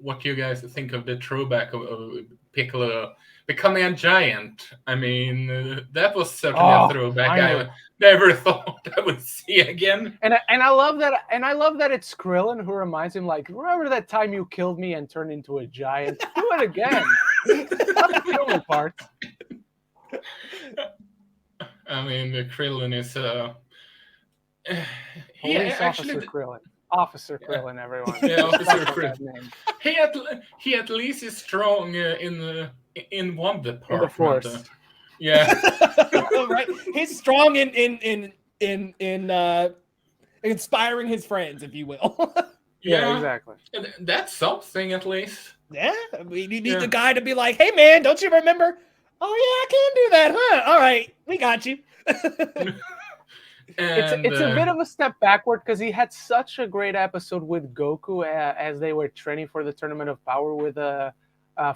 what you guys think of the throwback of Piccolo becoming a giant. I mean, that was certainly a throwback I never thought I would see again. And I love that. And I love that it's Krillin who reminds him, like, remember that time you killed me and turned into a giant? Do it again. Not the killing part. I mean, the Krillin is Officer Krillin. Officer Krillin, everyone. Yeah, Officer Krillin. He at least is strong in one department. In the Force. Right. He's strong in inspiring his friends, if you will. Yeah, exactly. That's something, at least. Yeah, we need the guy to be like, "Hey, man, don't you remember? Oh yeah, I can do that, huh? All right, we got you." It's a bit of a step backward, because he had such a great episode with Goku as they were training for the Tournament of Power with a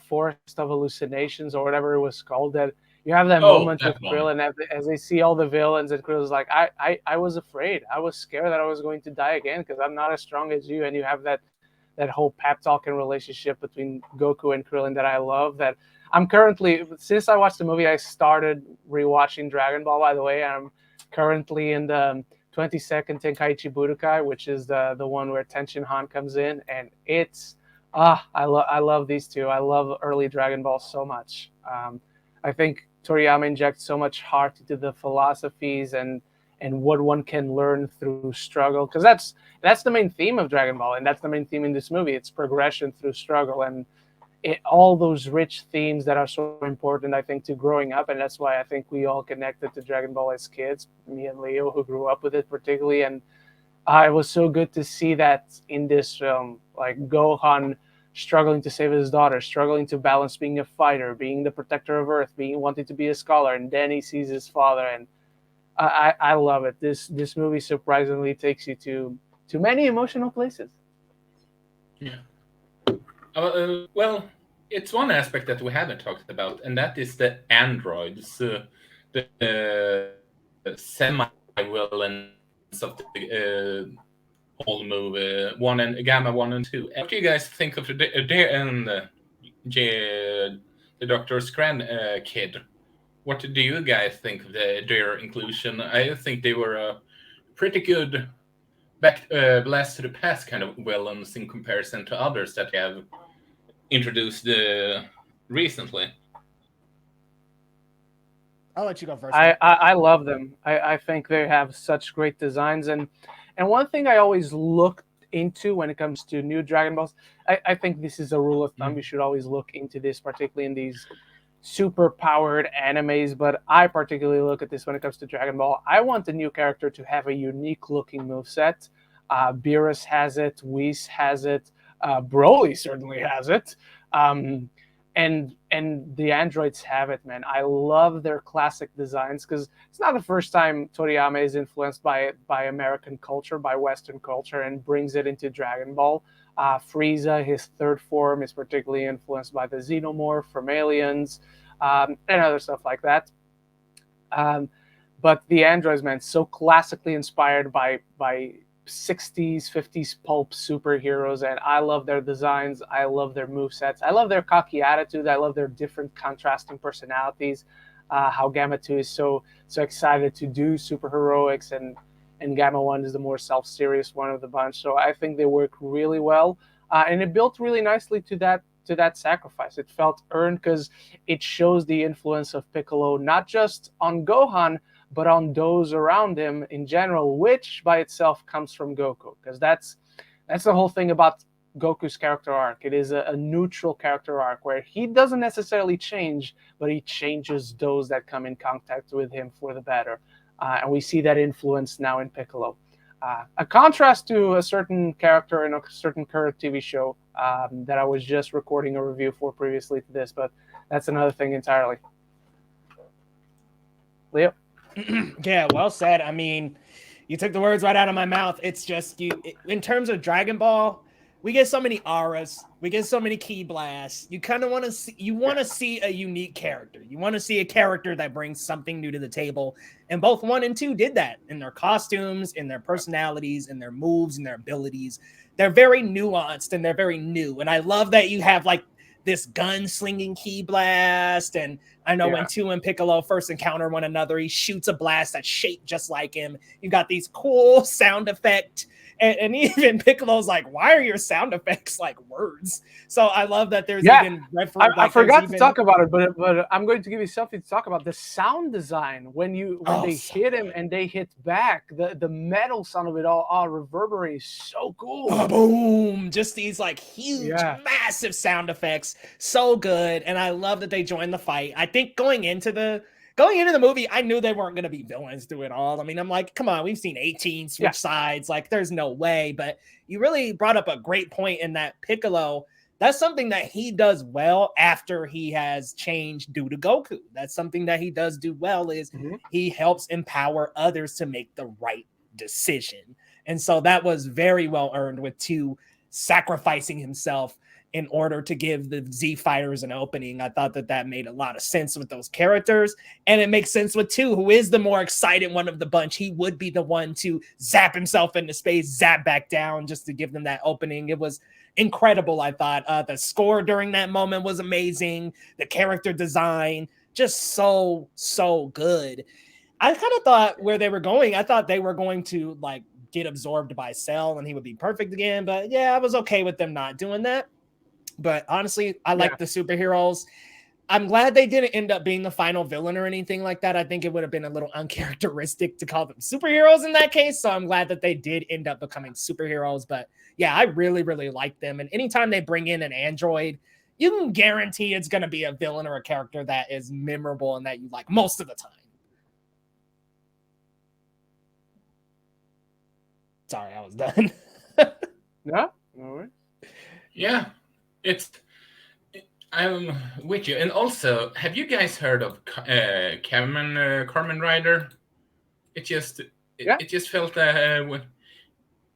Forest of Hallucinations or whatever it was called. That you have that moment with Krillin as they see all the villains, and Krillin's like, I was afraid. I was scared that I was going to die again because I'm not as strong as you. And you have that whole pep talk and relationship between Goku and Krillin that I love. That I'm currently, since I watched the movie, I started rewatching Dragon Ball, by the way. I'm currently in the 22nd Tenkaichi Budokai, which is the one where Tenshin Han comes in, and it's I love these two. I love early Dragon Ball so much. I think Toriyama injects so much heart into the philosophies and what one can learn through struggle, because that's the main theme of Dragon Ball, and that's the main theme in this movie. It's progression through struggle, and all those rich themes that are so important, I think, to growing up. And that's why I think we all connected to Dragon Ball as kids, me and Leo, who grew up with it particularly. And it was so good to see that in this film, like Gohan struggling to save his daughter, struggling to balance being a fighter, being the protector of Earth, being wanting to be a scholar, and then he sees his father, and I love it. This movie surprisingly takes you to many emotional places. Yeah. Well, it's one aspect that we haven't talked about, and that is the androids, the semi-villains of the whole movie, Gamma 1 and 2. What do you guys think of the Dr. Scran kid? What do you guys think of their inclusion? I think they were a pretty good blast to the past kind of villains in comparison to others that they have introduced recently. I'll let you go first. I love them. I think they have such great designs, and one thing I always look into when it comes to new Dragon Balls, I think this is a rule of thumb. You should always look into this, particularly in these super powered animes, but I particularly look at this when it comes to Dragon Ball. I want the new character to have a unique looking moveset. Beerus has it, Whis has it, Broly certainly has it. And the androids have it, man. I love their classic designs because it's not the first time Toriyama is influenced by American culture, by Western culture, and brings it into Dragon Ball. Frieza, his third form, is particularly influenced by the Xenomorph from Aliens, and other stuff like that. But the androids, man, so classically inspired by 60s, 50s pulp superheroes, and I love their designs. I love their movesets. I love their cocky attitude. I love their different contrasting personalities. How Gamma 2 is so excited to do superheroics, and Gamma 1 is the more self-serious one of the bunch. So I think they work really well, and it built really nicely to that sacrifice. It felt earned because it shows the influence of Piccolo not just on Gohan, but on those around him in general, which by itself comes from Goku, because that's the whole thing about Goku's character arc. It is a neutral character arc where he doesn't necessarily change, but he changes those that come in contact with him for the better. And we see that influence now in Piccolo. A contrast to a certain character in a certain current TV show that I was just recording a review for previously to this, but that's another thing entirely. Leo? Yeah, well said. I mean, you took the words right out of my mouth. It's just in terms of Dragon Ball, we get so many auras, we get so many ki blasts. You kind of want to see a unique character. You want to see a character that brings something new to the table. And both 1 and 2 did that in their costumes, in their personalities, in their moves, and their abilities. They're very nuanced and they're very new. And I love that you have like this gun-slinging ki blast, and I know when 2 and Piccolo first encounter one another, he shoots a blast that's shaped just like him. You got these cool sound effects, and even Piccolo's like, "Why are your sound effects like words?" So I love that there's even reference. I forgot to talk about it, but I'm going to give you something to talk about. The sound design when they hit him and they hit back, the metal sound of it all reverberates so cool. Boom! Just these like huge, massive sound effects, so good. And I love that they joined the fight. I think going into the movie, I knew they weren't going to be villains through it all. I mean, I'm like, come on, we've seen 18 switch sides. Like, there's no way. But you really brought up a great point in that Piccolo, that's something that he does well after he has changed due to Goku. That's something that he does do well is he helps empower others to make the right decision. And so that was very well earned with 2 sacrificing himself in order to give the Z Fighters an opening. I thought that made a lot of sense with those characters. And it makes sense with 2, who is the more excited one of the bunch. He would be the one to zap himself into space, zap back down just to give them that opening. It was incredible, I thought. The score during that moment was amazing. The character design, just so good. I kind of thought where they were going, I thought they were going to like get absorbed by Cell and he would be perfect again. But yeah, I was okay with them not doing that. But honestly, I like the superheroes. I'm glad they didn't end up being the final villain or anything like that. I think it would have been a little uncharacteristic to call them superheroes in that case. So I'm glad that they did end up becoming superheroes. But yeah, I really, really like them. And anytime they bring in an android, you can guarantee it's going to be a villain or a character that is memorable and that you like most of the time. Sorry, I was done. No worries. Yeah. It's I'm with you. And also, have you guys heard of Carmen Rider? It just Yeah. it just felt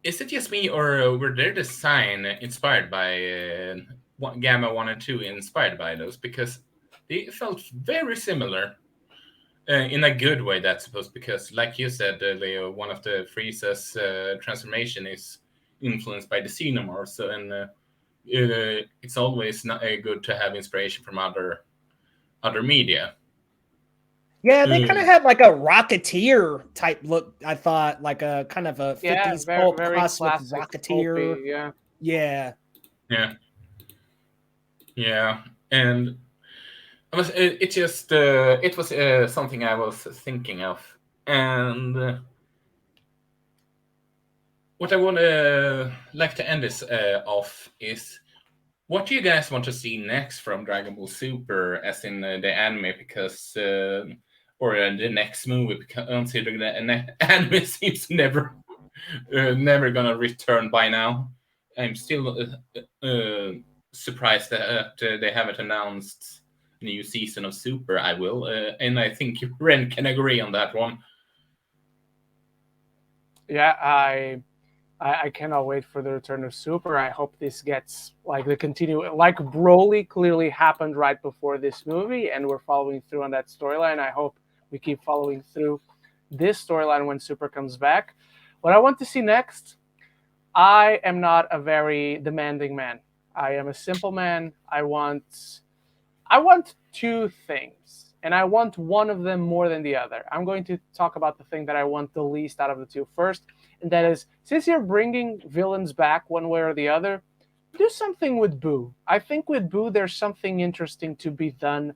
is it just me, or were their design inspired by Gamma 1 and 2, inspired by those? Because they felt very similar in a good way, that's supposed, because, like you said, Leo, one of the Frieza's transformation is influenced by the Xenomorph, so, and it's always not, good to have inspiration from other media. Yeah, they kind of had like a Rocketeer type look. I thought like a kind of a 50s very pulp very cross with classic, Rocketeer. pulpy, yeah. Yeah. Yeah, yeah, and it just it was something I was thinking of, and what I want to like to end this off is, what do you guys want to see next from Dragon Ball Super, as in the anime? Because or the next movie, because considering the anime seems never gonna return by now. I'm still surprised that they haven't announced a new season of Super. I will, and I think Ren can agree on that one. Yeah, I cannot wait for the return of Super. I hope this gets like the continue, like Broly clearly happened right before this movie, and we're following through on that storyline. I hope we keep following through this storyline when Super comes back. What I want to see next, I am not a very demanding man. I am a simple man. I want two things, and I want one of them more than the other. I'm going to talk about the thing that I want the least out of the two first, and that is, since you're bringing villains back one way or the other, do something with Boo. I think with Boo, there's something interesting to be done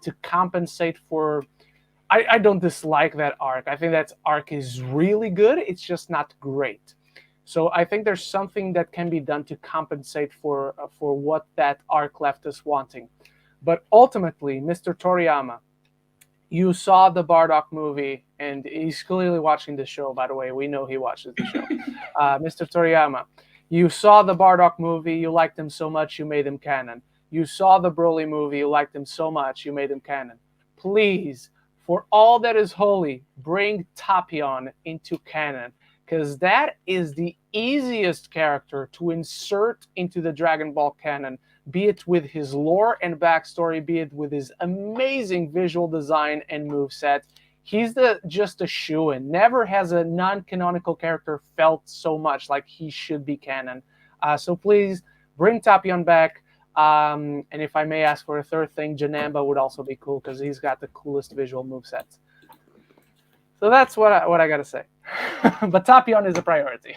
to compensate for. I don't dislike that arc. I think that arc is really good. It's just not great. So I think there's something that can be done to compensate for what that arc left us wanting. But ultimately, Mr. Toriyama, you saw the Bardock movie, and he's clearly watching the show, by the way. We know he watches the show. Mr. Toriyama, you saw the Bardock movie, you liked him so much, you made him canon. You saw the Broly movie, you liked him so much, you made him canon. Please, for all that is holy, bring Tapion into canon, because that is the easiest character to insert into the Dragon Ball canon, be it with his lore and backstory, be it with his amazing visual design and moveset. He's just a shoo-in. Never has a non-canonical character felt so much like he should be canon. So please bring Tapion back. And if I may ask for a third thing, Janamba would also be cool because he's got the coolest visual movesets. So that's what I gotta say. But Tapion is a priority.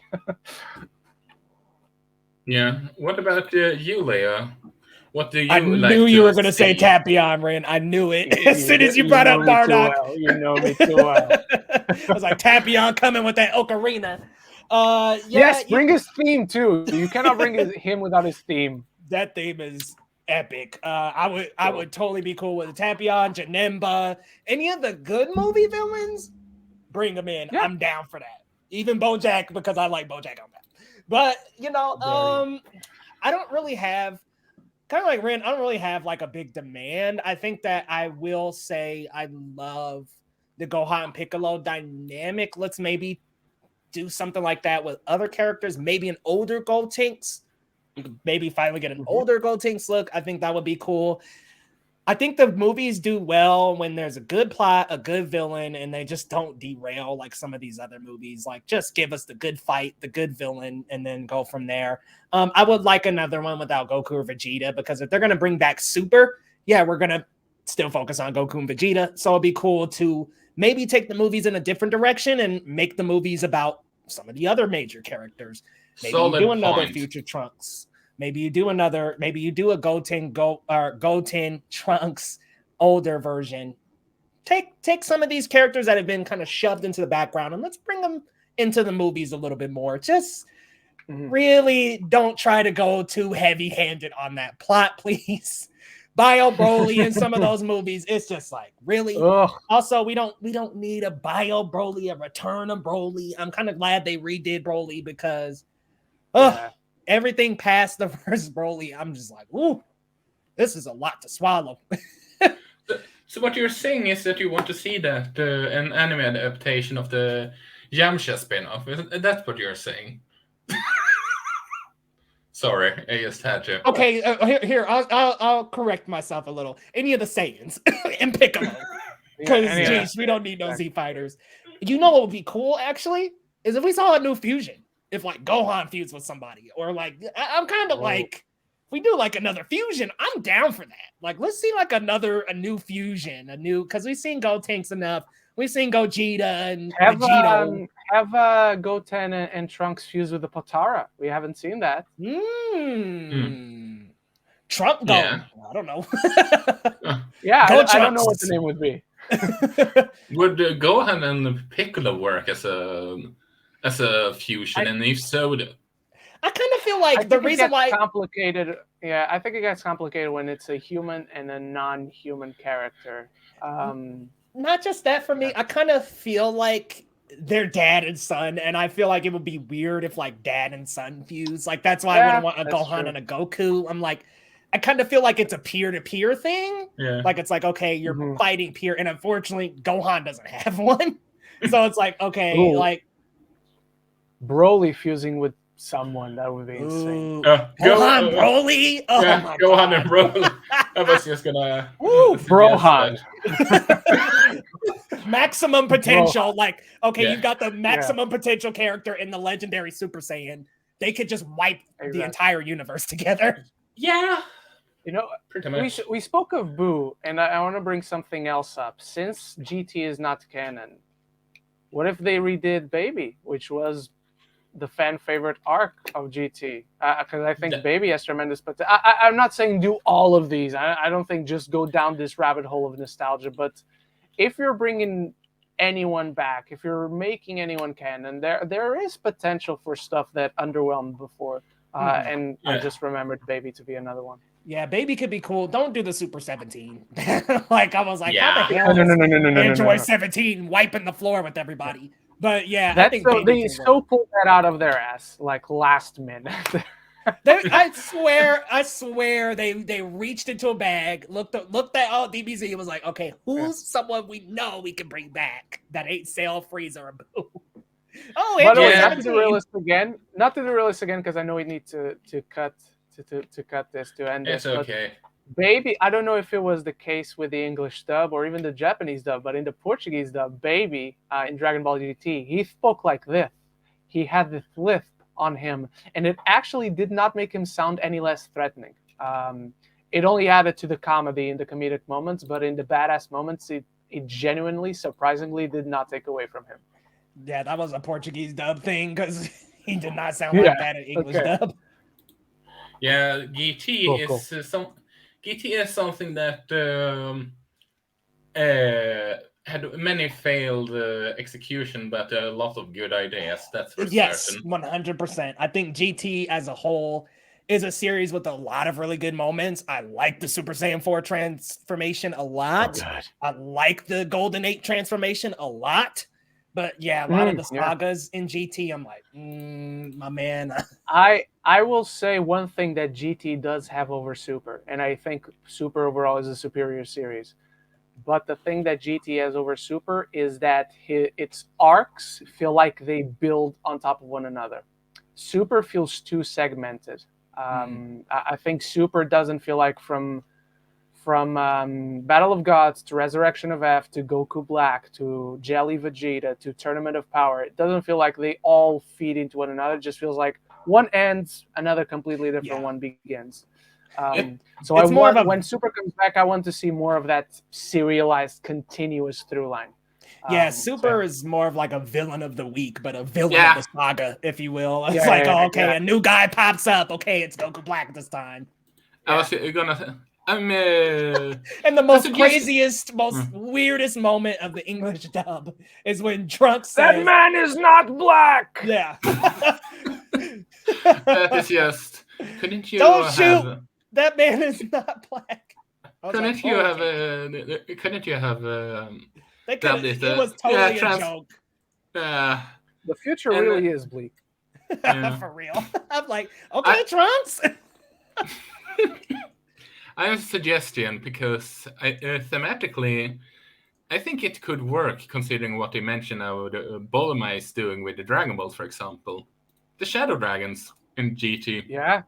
Yeah. What about you, Leia? What do you I like knew you to were going to say see? Tapion, Ren. I knew it as soon as you brought know up me too Bardock. well. You know me too well. I was like, Tapion coming with that ocarina. Yes, bring his theme too. You cannot bring him without his theme. That theme is epic. I would totally be cool with Tapion, Janemba, any of the good movie villains. Bring them in. Yeah. I'm down for that. Even BoJack, because I like BoJack on that. But I don't really have, kind of like Ren, I don't really have like a big demand. I think that I will say I love the Gohan Piccolo dynamic. Let's maybe do something like that with other characters. Maybe an older Gotenks. You could maybe finally get an older Gotenks look. I think that would be cool. I think the movies do well when there's a good plot, a good villain, and they just don't derail like some of these other movies. Like, just give us the good fight, the good villain, and then go from there. I would like another one without Goku or Vegeta, because if they're going to bring back Super, yeah, we're going to still focus on Goku and Vegeta. So it'd be cool to maybe take the movies in a different direction and make the movies about some of the other major characters. Maybe you do another Future Trunks. Maybe you do a Goten Trunks older version. Take some of these characters that have been kind of shoved into the background and let's bring them into the movies a little bit more. Just really don't try to go too heavy-handed on that plot, please. Bio Broly in some of those movies, it's just like, really? Ugh. Also, we don't need a Bio Broly, a return of Broly. I'm kind of glad they redid Broly because everything past the first Broly, I'm just like, ooh, this is a lot to swallow. So what you're saying is that you want to see that an anime adaptation of the Yamcha spin-off. That's what you're saying. Sorry, I just had to. Okay, here I'll correct myself a little. Any of the Saiyans and Piccolo, because geez, we don't need no Z fighters. You know what would be cool actually is if we saw a new fusion. If like Gohan fused with somebody, or like I'm kind of like. If we do like another fusion, I'm down for that. Like, let's see like a new fusion, because we've seen Gotenks enough. We've seen Gogeta and Vegito. Have Goten and Trunks fuse with the Potara. We haven't seen that. Trunk Go. Yeah. I don't know. Yeah, I don't know what the name would be. Would Gohan and Piccolo work as a fusion? And if so, I kind of feel like the reason why complicated. Yeah, I think it gets complicated when it's a human and a non-human character. Not just that for me. I kind of feel like they're dad and son, and I feel like it would be weird if like dad and son fuse. Like that's why I wouldn't want a Gohan and a Goku. I'm like, I kind of feel like it's a peer-to-peer thing. Yeah. Like it's like, okay, you're fighting peer, and unfortunately, Gohan doesn't have one. So it's like, okay, like Broly fusing with someone, that would be insane. Gohan Broly? Oh yeah, my Gohan God. and Broly. I was just gonna Brohan. Maximum potential. Like, okay, you've got the Yeah. maximum potential character in the legendary Super Saiyan. They could just wipe the entire universe together. Yeah. You know, Pretty much. we spoke of Boo, and I want to bring something else up. Since GT is not canon, what if they redid Baby, which was the fan favorite arc of GT? Because I think Baby has tremendous potential. I'm not saying do all of these. I don't think just go down this rabbit hole of nostalgia. But if you're bringing anyone back, if you're making anyone canon, there is potential for stuff that underwhelmed before. I just remembered Baby to be another one. Yeah, Baby could be cool. Don't do the Super 17. Like I was like, Yeah. how the hell No. Android 17 wiping the floor with everybody? But yeah, That's I think they so pulled that out of their ass like last minute. I swear they reached into a bag, looked at DBZ and was like, okay, who's someone we know we can bring back that ain't Cell, Freezer, or Boo? Oh, by the way, yeah. not to do realist again, because I know we need to cut this to end It's this. okay. Baby, I don't know if it was the case with the English dub or even the Japanese dub, but in the Portuguese dub, Baby in Dragon Ball GT, he spoke like this. He had this lisp on him, and it actually did not make him sound any less threatening. It only added to the comedy in the comedic moments, but in the badass moments, it genuinely, surprisingly, did not take away from him. Yeah, that was a Portuguese dub thing because he did not sound like that in English dub. Yeah, GT is something that had many failed execution, but a lot of good ideas. That's for certain. 100%. I think GT as a whole is a series with a lot of really good moments. I like the Super Saiyan 4 transformation a lot. I like the Golden 8 transformation a lot. But yeah, a lot of the sagas in GT, I'm like, my man. I will say one thing that GT does have over Super, and I think Super overall is a superior series. But the thing that GT has over Super is that its arcs feel like they build on top of one another. Super feels too segmented. I think Super doesn't feel like from Battle of Gods to Resurrection of F to Goku Black to Jelly Vegeta to Tournament of Power. It doesn't feel like they all feed into one another. It just feels like one ends, another completely different one begins. So when Super comes back, I want to see more of that serialized, continuous through line. Super is more of like a villain of the week, but a villain of the saga, if you will. It's a new guy pops up. Okay, it's Goku Black this time. I was gonna. And the most craziest, most weirdest moment of the English dub is when Trunks says, "That man is not black." Yeah. That is just. Couldn't you? Don't shoot. That man is not black. Couldn't you have? Couldn't you have? It was totally a joke. The future really is bleak. For real. I'm like, okay, Trunks. I have a suggestion because thematically, I think it could work considering what they mentioned now Bulma is doing with the Dragon Balls, for example. The Shadow Dragons in GT. Yeah,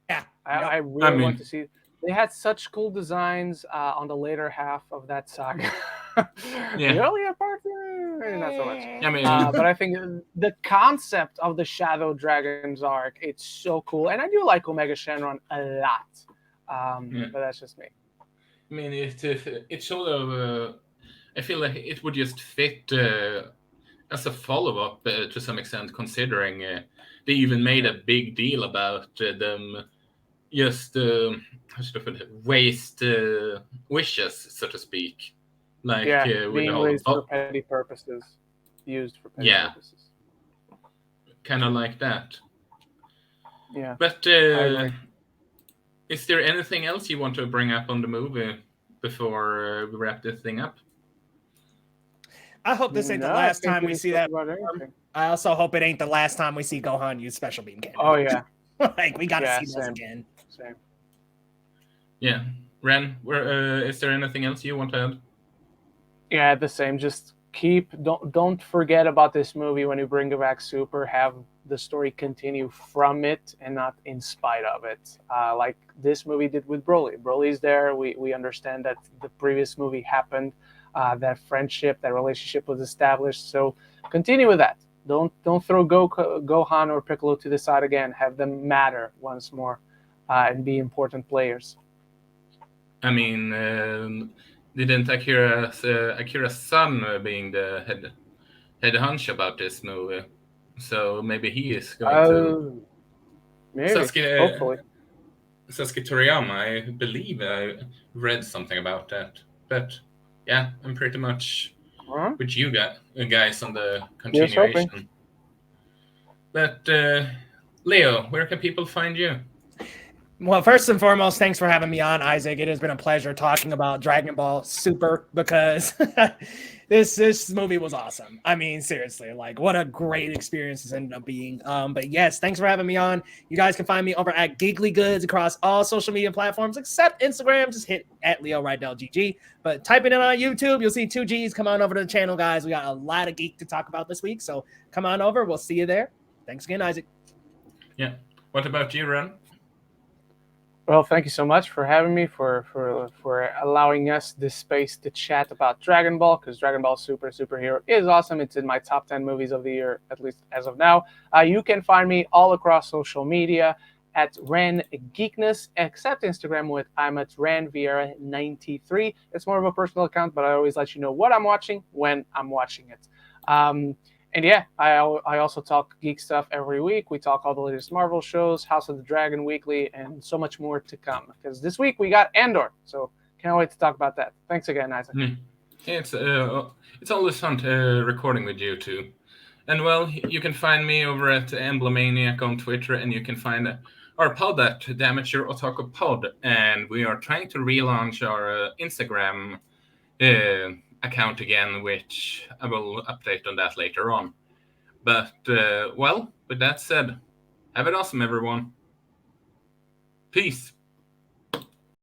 Yeah, I really mean- want to see. They had such cool designs on the later half of that saga. Yeah. The earlier part, not so much. I mean, But I think the concept of the Shadow Dragons arc, it's so cool. And I do like Omega Shenron a lot. Yeah. But that's just me. I mean, it sort of. I feel like it would just fit as a follow-up to some extent, considering they even made a big deal about them just how should I put it, waste wishes, so to speak. Like Yeah, with the being whole raised for petty purposes, used for petty Yeah. purposes. kind of like that. Yeah. But agree. is there anything else you want to bring up on the movie before we wrap this thing up? I hope this ain't the No, I last think time we see spoke that. about everything. I also hope it ain't the last time we see Gohan use special beam cannon. Oh yeah, Like we gotta Yeah, see those same. again. same. Yeah, Ren, is there anything else you want to add? Yeah, the same. Just don't forget about this movie when you bring back Super. Have the story continue from it and not in spite of it. Like this movie did with Broly. Broly's there. We understand that the previous movie happened. That friendship, that relationship was established. So continue with that. Don't throw Gohan or Piccolo to the side again. Have them matter once more and be important players. I mean, didn't Akira's son being the head hunch about this movie? So maybe he is going to Maybe, hopefully. Sasuke Toriyama. I believe I read something about that. But yeah, I'm pretty much Huh? with you guys on the Here's hoping. continuation. But Leo, where can people find you? Well, first and foremost, thanks for having me on, Isaac. It has been a pleasure talking about Dragon Ball Super because this movie was awesome. I mean, seriously, like what a great experience this ended up being. But yes, thanks for having me on. You guys can find me over at Giggly Goods across all social media platforms except Instagram. Just hit at Leo Rydell GG. But typing it on YouTube, you'll see 2 G's. Come on over to the channel, guys. We got a lot of geek to talk about this week, so come on over. We'll see you there. Thanks again, Isaac. Yeah. What about you, Ren? Well, thank you so much for having me, for allowing us this space to chat about Dragon Ball, because Dragon Ball Superhero is awesome. It's in my top 10 movies of the year, at least as of now. You can find me all across social media at Ren Geekness, except Instagram with I'm at Ren Vieira 93. It's more of a personal account, but I always let you know what I'm watching when I'm watching it. And yeah, I also talk geek stuff every week. We talk all the latest Marvel shows, House of the Dragon weekly, and so much more to come. Because this week we got Andor, so can't wait to talk about that. Thanks again, Isaac. It's always fun recording with you too. And well, you can find me over at Emblemaniac on Twitter, and you can find our pod at the Amateur Otaku Pod. And we are trying to relaunch our Instagram account again, which I will update on that later on. But well, with that said, have it awesome, everyone. Peace.